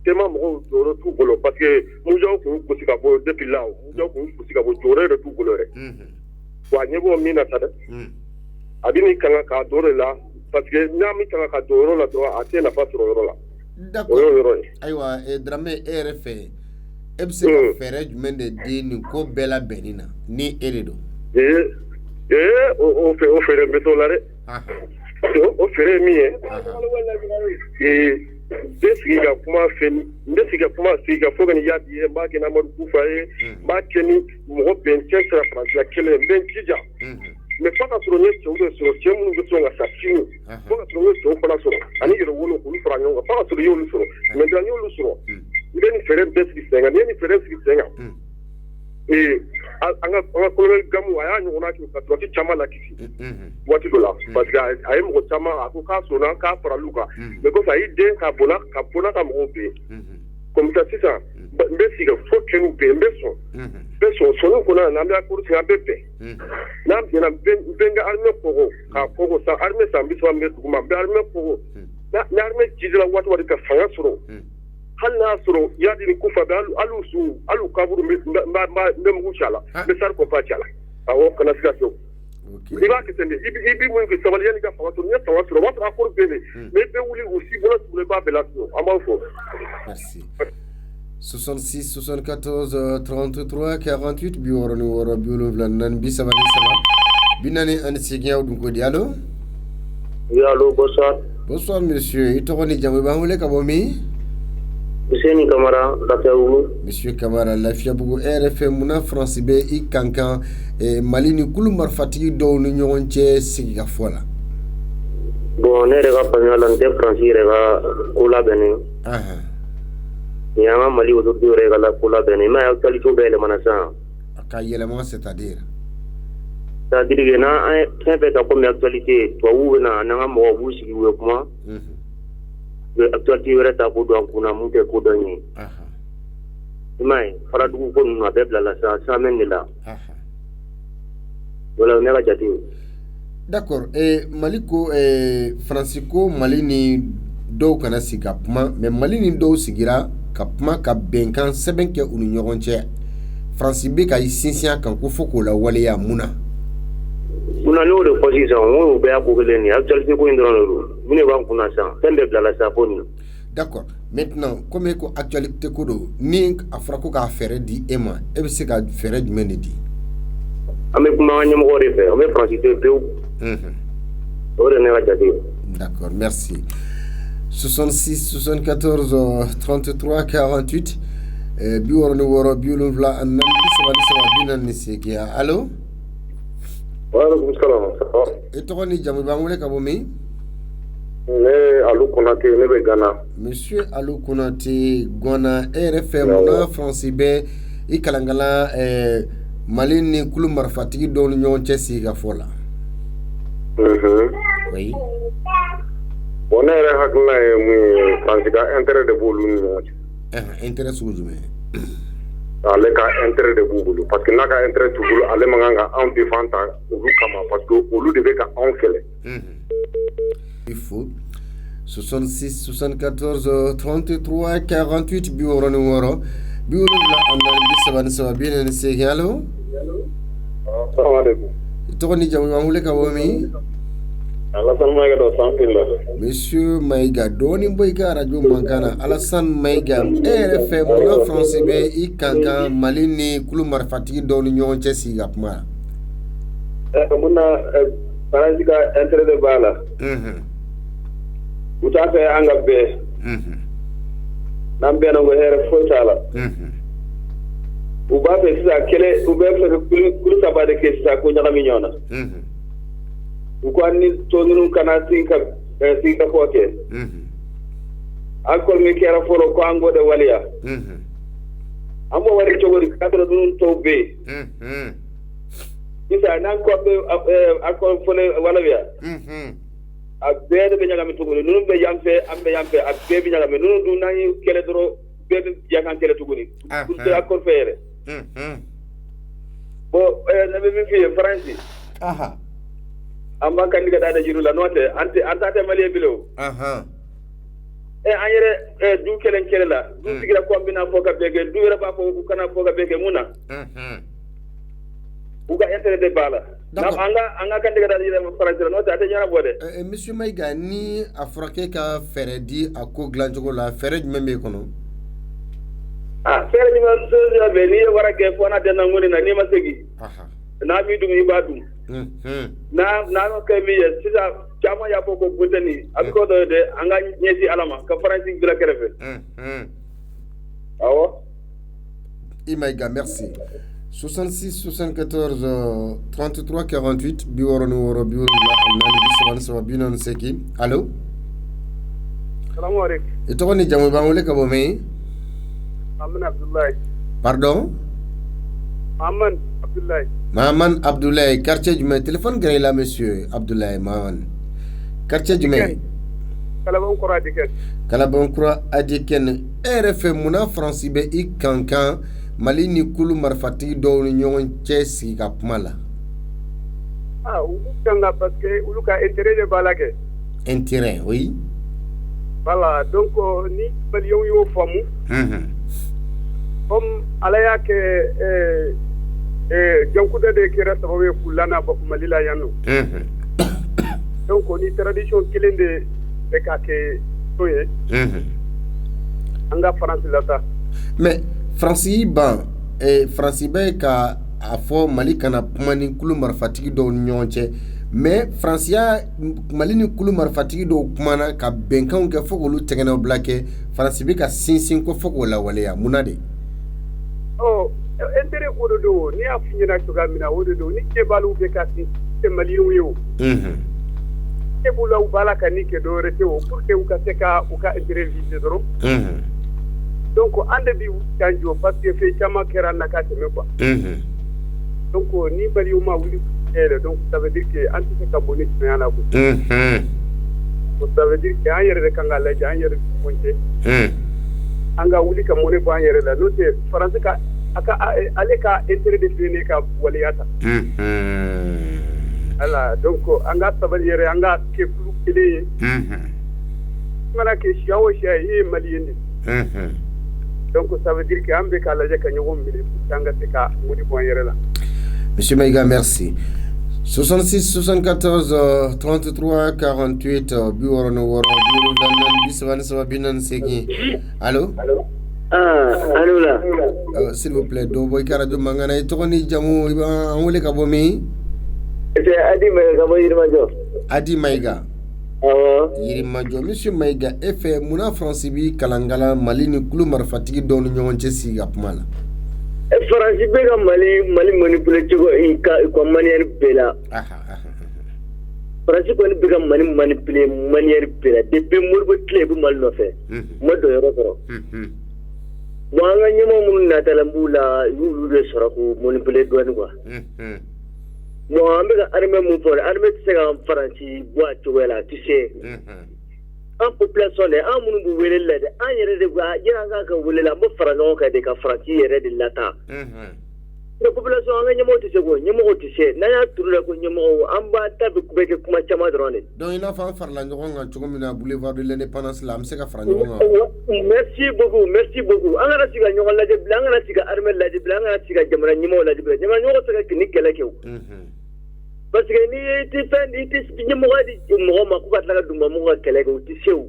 tellement mɔgɔw jɔyɔrɔ t'u bolo parce que mujaw kun gosi ka bɔ depuis là mujaw kun gosi ka bɔ jɔyɔrɔ yɛrɛ t'u bolo yɛrɛ. Wa ɲɛ b'o min na sa dɛ a bɛ n'i kanga k'a don o de la parce que n'a min kanga ka don yɔrɔ la dɔrɔn a tɛ nafa sɔrɔ yɔrɔ la. D'accord. Ayiwa Dramé e yɛrɛ fɛ e bɛ se ka fɛɛrɛ jumɛn de di nin ko bɛɛ labɛnni na ni e de don? o feere n bɛ t'o la dɛ o feere min ye n bɛ sigi ka kuma sigi ka fo ka nin y'a di ye n b'a kɛ n'Amadu Kufa ye n b'a kɛ ni mɔgɔ bɛn cɛ sira faransiya kelen n bɛ n jija mais fo ka sɔrɔ n ye cɛw de sɔrɔ cɛ minnu bɛ sɔn ka sa sini fo ka sɔrɔ n ye cɛw fana sɔrɔ ani yɛrɛ wolo k'olu fara ɲɔgɔn kan fo ka sɔrɔ i y'olu sɔrɔ maintenant n y'olu sɔrɔ n bɛ nin fɛɛrɛ bɛɛ sigi sen kan n'i ye nin fɛɛrɛ sigi sen kan an ka colonel Gamu a y'a ɲɔgɔnna kɛ ka surasi caman lakisi waati dɔ la parce que a ye mɔgɔ caman a ko k'a sɔnna k'a faral'u kan mais kɔfɛ a y'i den ka bona ka mɔgɔw ben comme ça sisan n bɛ sigi fo kɛnɛw bɛ yen n bɛ sɔn sɔnniw kɔnɔ n'an bɛ akɔri sigi an bɛ bɛn n'an bɛnna n bɛ n ka armée kɔgɔ k'a kɔgɔ san armée san 30 min bɛ dugu ma n bɛ armée kɔgɔ ni armée jidira waati waati ka fanga sɔrɔ hali n'a y'a sɔrɔ Yadi ni Kufa bɛ hali kaburu n bɛ mugu ci a la n bɛ sari kɔpa ci a la awɔ kana siga fiyewu i b'a kɛ ten de i b'i mun kɛ sabali yanni ka fanga sɔrɔ n'i ye fanga sɔrɔ o b'a sɔrɔ akɔri bɛ yen de mais i bɛ wuli u si bolo tugu i b'a bɛɛ lasunɔgɔ an b'aw fo. Merci. 66 74 33 48 66 74 Binani ani Segia Dunkodi. Allô? Oui, allô, bonsoir. Bonsoir, monsieur. Et toi, ni jamu bangule kabomi? Monsieur Kamara, Lafiabougou. Monsieur Kamara, Lafiabougou, RFM Mouna France B, I Kankan, et Malini Kouloumar Fatigi, dont l'Union entière, Segia Fola. Bon, on est réga l'anté français, réga Kola Benin. Yama Mali aujourd'hui réga la Kola Benin, mais actualité belle manasa. Akayelema, c'est-à-dire? C'est-à-dire que na un peu comme actualité, toi ou na nga mo bu sigi wo kuma. Actualité wɛrɛ ta ko don kuna mun tɛ ko dɔn ye. I m'a ye fara dugu ko ninnu a bɛɛ bila la sa mɛn de la. Voilà ne ka jate. D'accord. Mali ko Faransi ko Mali ni dɔw kana sigi ka kuma mais Mali ni dɔw sigira ka kuma ka bɛnkan sɛbɛn kɛ u ni ɲɔgɔn cɛ. Faransi bɛ ka i sinsin a kan ko fo k'o lawaleya mun na? Kuna n'o de fɔ sisan o bɛɛ y'a ko kelen de ye actualité ko in dɔrɔn de don mun de b'an kunna sisan fɛn bɛɛ bila la sa fo nin. D'accord. Maintenant comme ko actualité ko don ni a fɔra ko k'a fɛɛrɛ di e ma e bɛ se ka fɛɛrɛ jumɛn de di? An bɛ kuma an ɲɛmɔgɔw de fɛ an bɛ Faransi to pewu. O de ne ka jate. D'accord, merci. 66 74 33 48 biwɔrɔ biwolonwula ani naani 37 allo. Waalaikum salam. I tɔgɔ ni jamu b'an wele ka bɔ min? Ne Alu Konate ne bɛ Ghana. Monsieur Alu Konate Ghana e yɛrɛ fɛ munna Faransi bɛ i kalankala Mali ni kulu marifatigi dɔw ni ɲɔgɔn cɛ sigi ka fɔ la? Oui. Bon ne yɛrɛ hakilina ye mun ye Faransi ka intérêt de b'olu ni ɲɔgɔn cɛ. Intérêt sugu jumɛn? Ale ka intérêt de b'u bolo parce que n'a ka intérêt t'u bolo ale man kan ka anw défend ta olu kama parce que olu de bɛ ka anw kɛlɛ. Il faut 66 74 33 48 biwɔrɔ biwolonwula ani naani 37 allo. Salaamaaleykum. I tɔgɔ ni jamu b'an wele ka bɔ min? Alassane Maïga dɔ Sanfil la. Monsieur Maïga dɔɔni bɔ i ka radio mankan na Alassane Maïga e yɛrɛ fɛ munna Faransi bɛ i kankan Mali ni kulu marifatigi dɔw ni ɲɔgɔn cɛ sigi ka kuma? Munna Faransi ka intérêt de b'a la. U t'a fɛ an ka bɛn. N'an bɛnna ko hɛrɛ foyi t'a la. U b'a fɛ sisan kɛlɛ u bɛ fɛ ka kulu saba de kɛ sisan ko ɲagami ɲɔgɔn na. U ko ni to ninnu kana sigi ka fɔ kɛ. An kɔni min kɛra fɔlɔ ko an k'o de waleya. An b'o wale cogo di k'a sɔrɔ ninnu tɔw bɛ yen. Sisan n'an ko a ko fɔlɔ waleya. A bɛɛ de bɛ ɲagami tuguni ninnu bɛ yan fɛ an bɛ yan fɛ a bɛɛ bɛ ɲagami ninnu dun n'an ye kɛlɛ dɔrɔn bɛɛ bɛ yankan kɛlɛ tuguni. Pour que a kɔfɛ yɛrɛ. Bon ne bɛ min f'i ye Faransi. An b'an kandi ka taa da jiri la n'o tɛ an ta tɛ Maliyɛn bilen o. An yɛrɛ du kɛlɛ la du sigira ko an bɛna fɔ ka bɛɛ kɛ du yɛrɛ b'a fɔ k'u kana fɔ ka bɛɛ kɛ mun na. U ka intérêt de b'a la. An ka kandi ka taa jiri la Faransi la n'o tɛ a tɛ ɲɛnabɔ dɛ. Monsieur Maïga ni a fɔra k'e ka fɛɛrɛ di a ko dilancogo la fɛɛrɛ jumɛn b'e kɔnɔ? Fɛɛrɛ jumɛn bɛ n'i ye wara kɛ fo n'a tɛ na ŋuni na n'i ma segin. n'a mi dum i b'a dun n'a kɛ min ye sisan caman y'a fɔ ko Botani a bɛ kɔ dɔ ye dɛ an ka ɲɛsin Ala ma ka Faransi bila kɛrɛfɛ awɔ Imaïga merci 66 74 33 48 biworo ni woro biworo la so binon seki allo salamu alaikum ito ni jamu ba wole ka bo me Maman Abdoulaye pardon Maman Abdoulaye quartier du mai téléphone gagné là monsieur Abdoulaye Maman quartier du mai Kalabankura Adiken RFM muna France be i kankan Mali ni kulu marfati do ni ñoŋ cɛ sigi ka kuma la kanga parce que ulu ka intérêt de balake intérêt oui voilà donc ni Maliens yo famu comme ala ya ke jankuda de kera sababu kulana ba Malila yanu donc ni tradition kilende de ka ke toye anga France lata mais Franci ban Franci be ka afo Mali kana pumani kulu marfatigi do nyonche mais Francia Mali ni kulu marfatigi do kumana ka benkan ke fogolu tegena blake Franci be ka sinsin ko fogola waleya munade intérêt ko do ni afunyina tuga mina wodo do ni ke balu be ka ti Maliens yo e bula ubala kanike do rete o pour que uka seka uka interview doro donc ande bi kanjo parce que fait chama kera nakate me quoi donc ni bali uma wuli donc ça veut dire que anti ka bonus me ala ko donc ça veut dire que ayere de kanga la ayere ponte anga wuli ka mone ko ayere la no te français ka aka ale ka intérêt de fini ka waliyata ala donc anga sabaliere anga ke fulu kele mana ke shawo shayi maliyende donc ça veut dire que ambe ka laje ka nyogom mili tanga te ka mudi bon yere la monsieur Maïga merci 66 74 33 48 biworo no woro biworo dan biswan so binan segi allo allo là s'il vous plaît do boy karajo mangana to ni jamu iba wole ka bomi c'est Adi Maïga Yirimajo monsieur Maïga efe muna France bi kalangala Mali ni kulu marfatigi do ñoŋon ci siga pumala France be ga Mali manipulé ci ko manière bela France ko be ga Mali manipulé manière bela depuis murbe clé bu mal no fe mo do yoro ko mo nga ñimo mun na talambula yu be soro ko manipulé do ni quoi mo ambe ga armée mu for armée ci ga France boît ci wala tu sais en population de en munu bu wele la de en yere de ga jira ga ka wele la mo farango ka de ka France yere de lata la population nga ñamo ci sego ñamo ci sé na ya turule ko ñamo amba tabe ku beke kuma chama drone donc ina fa far la ñogo nga ci commune boulevard de l'indépendance la am se ka farango nga merci beaucoup angara siga ñogo la de blanga siga armée la de blanga siga jamana ñamo la de ñama ñogo se ka ni kala kew parce que ni ti fen ni ti ñamo di mo ma ku ka la dum mo ka kala ko ti sew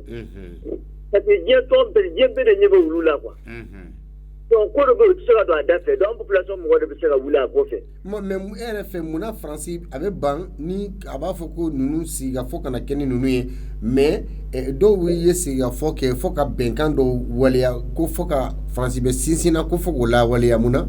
parce que je to be je be de ñebe wulula quoi donc ko do sera do adafe donc population mo de sera wula ko fe mo même RFM muna France avec ban ni aba foko nunu siga foka na keni nunu ye mais do wi yesi ga foke foka benkan do waliya ko foka France be sinsina ko foko la waliya muna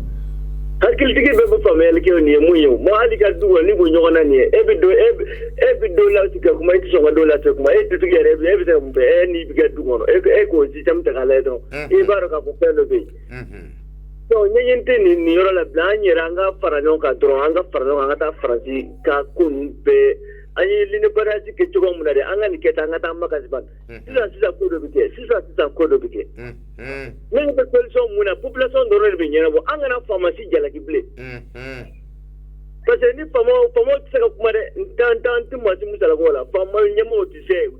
hakil tigi be famel ke ni mu yo mo ali ga du ni bo nyona ni ebi do la tika kuma iti so do la te kuma iti tigi re ebi te mbe ni bi ga du ngono e ko ji tam ta kala do e baro ka ko pelo be so nyente ni yoro la blanye ranga faranyo ka dro anga faranyo anga ta franci ka kun be ani lini baraji ke chugo munade anga ni keta anga ta makasiban sisa ko do bike sisa ko do bike men be solution muna population do re be nyena bo anga na pharmacie jala ki ble parce que ni famo tsaka kuma de tan timasi musala ko la famo nyemo tise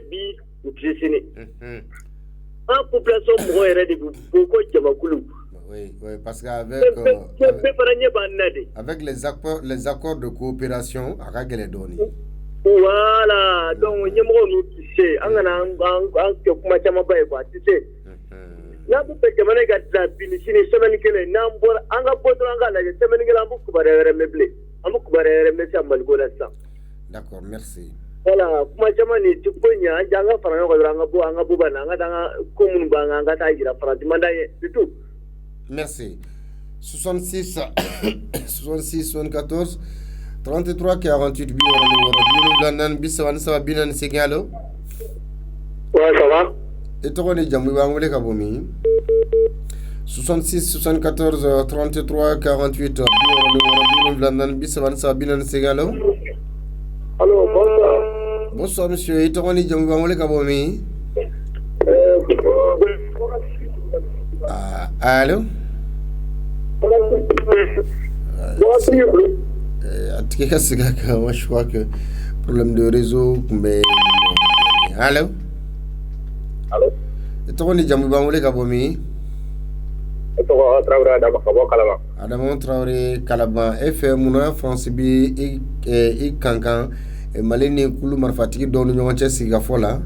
bi utisini en population mo re de ko jama kulu oui parce qu'avec avec les accords de coopération à Ragele Doni. Voilà, donc nyemo nous tissé angana an ke kuma chama bay quoi tissé na bu pe jamana ga ta binisini semaine kele na mbor anga bodro anga la semaine kele ambu ku bare meble amuk bare message malgola sa. D'accord, merci. Voilà, kuma jamani tuponya janga faranga ko anga buba na nga komun banga nga ta gira farati mandaye du tout. Merci. 66 74 33 48 bi wala bisawan sa binan sigalo. Ouais, ça va. Et to ni jamu ba ngole ka bomi. 66 74 33 48 bi wala bisawan sa binan sigalo. Allô, bonsoir. Bonsoir monsieur, et to ni jamu ba ngole ka bomi. Allô? Moi je crois que problème de réseau mais allô allô et to ni jamu ba ngole ka bomi to Traoré Adama ka bo Kalaba Adama Traoré Kalaba FM na France bi e kankan e malini kulu marfatiki do no ñonce siga fola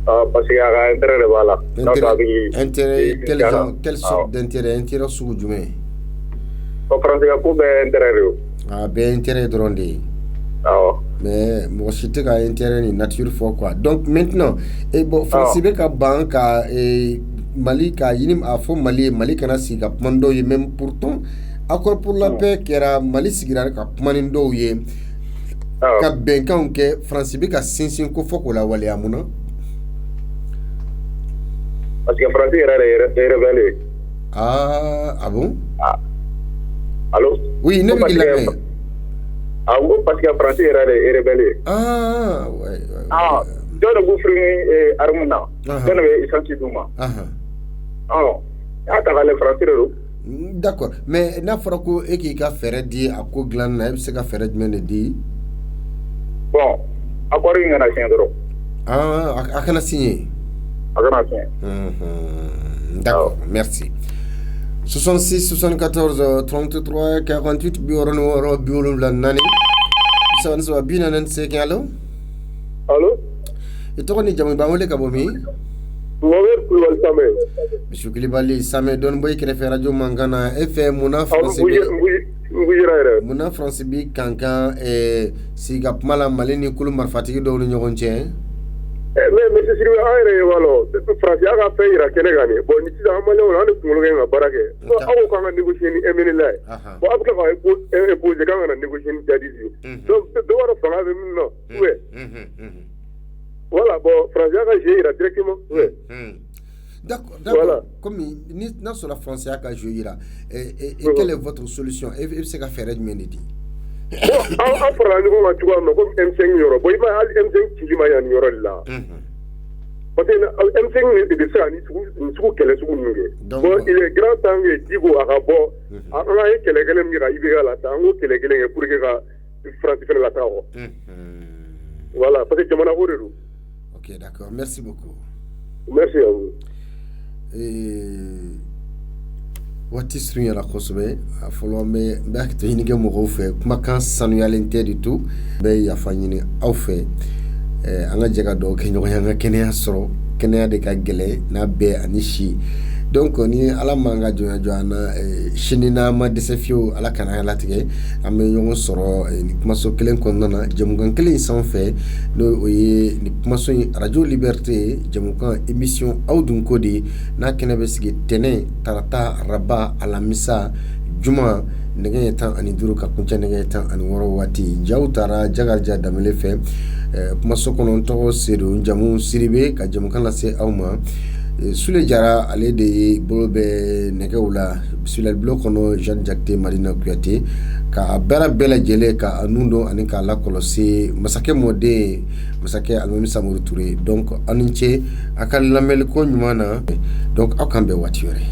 parce que aga intérêt de voilà intérêt quel sorte d'intérêt intérêt sous jumé ko France ga ko be intérêt rew be intérêt drondi mais moi c'était ka intérêt ni nature fo quoi donc maintenant et bon France be ka banque et Mali ka yinim a fo Mali kana siga mando ye même pourtant accord pour la paix qui era Mali sigira ka manindo ye ka benkan ke France be ka sinsin ko fo ko la wale amuna parce que France est rebelle. Ah bon? Allô? Oui, ne me dis pas. Parce que France est rebelle. Ah, ouais. Dans le gouffre Armuna, dans le Santi Douma. Le français. D'accord, mais n'a pas que qui a fait dire à Koglan, c'est qu'a fait di. Bon, à quoi il y a un chien de l'eau? À quand signé? D'accord, merci. 66 74 33 48 bioro biolo la nani. Ça ne bien nan se allo. Allô? Et to ni jamu ba ngole ka bomi? Monsieur Koulibaly Samé don boy qui réfère radio Mangana FM Mona France bi. Mona France bi kankan e siga mala malini kulu marfatiki do no ñogonche. Mais c'est sûr que walo France a fait ira kenegani bon ni tida amale on ne kumulo nga barake so awu ko nga négocier ni emenila bon après va poser quand on négocier ni jadisi donc do wara fanga be minno ouais voilà bon France a joué ira directement ouais d'accord voilà comme ni na sur la France a joué ira et quelle est votre solution et c'est qu'a faire Mendy en parlant de tu vois comme M5 euro boy ma M5 qui ma yan euro là parce que M5 de ça ni sou kele sou nge bon il est grand temps que digo arabo a kele kele mira ibega la tango kele kele pour que France fait la tawo voilà parce que jamana horeru. OK, d'accord, merci beaucoup. Merci à vous. Wati sunya la kosobe afolo me bak to yinige mo gofe kuma kan sanu yalente du tout be ya fanyini awfe anga jega do ke nyoga nga kenya soro kenya de ka gele na be anishi donc ni ala manga joana shinina ma desafio ala kana latige am nyongo soro ni kuma so kelen konnana jamugan kelen sans fait no oye ni kuma so radio liberté jamugan émission awdun kodi na kene be sigi tene tarata raba alamisa juma nege tan ani duru ka kuncha nege tan ani woro wati jawtara jagarja damele fe kuma so konon to sedo jamu siribe ka jamukan la se awma Sule Jara ale de bolobe negewula bisulal blokono Jean Jacques Marina Kuyate ka bara bela jele ka anundo ani ka la kolosi masake mode masake almami Samori Touré donc aninche akal lamel ko nyumana donc akambe watiore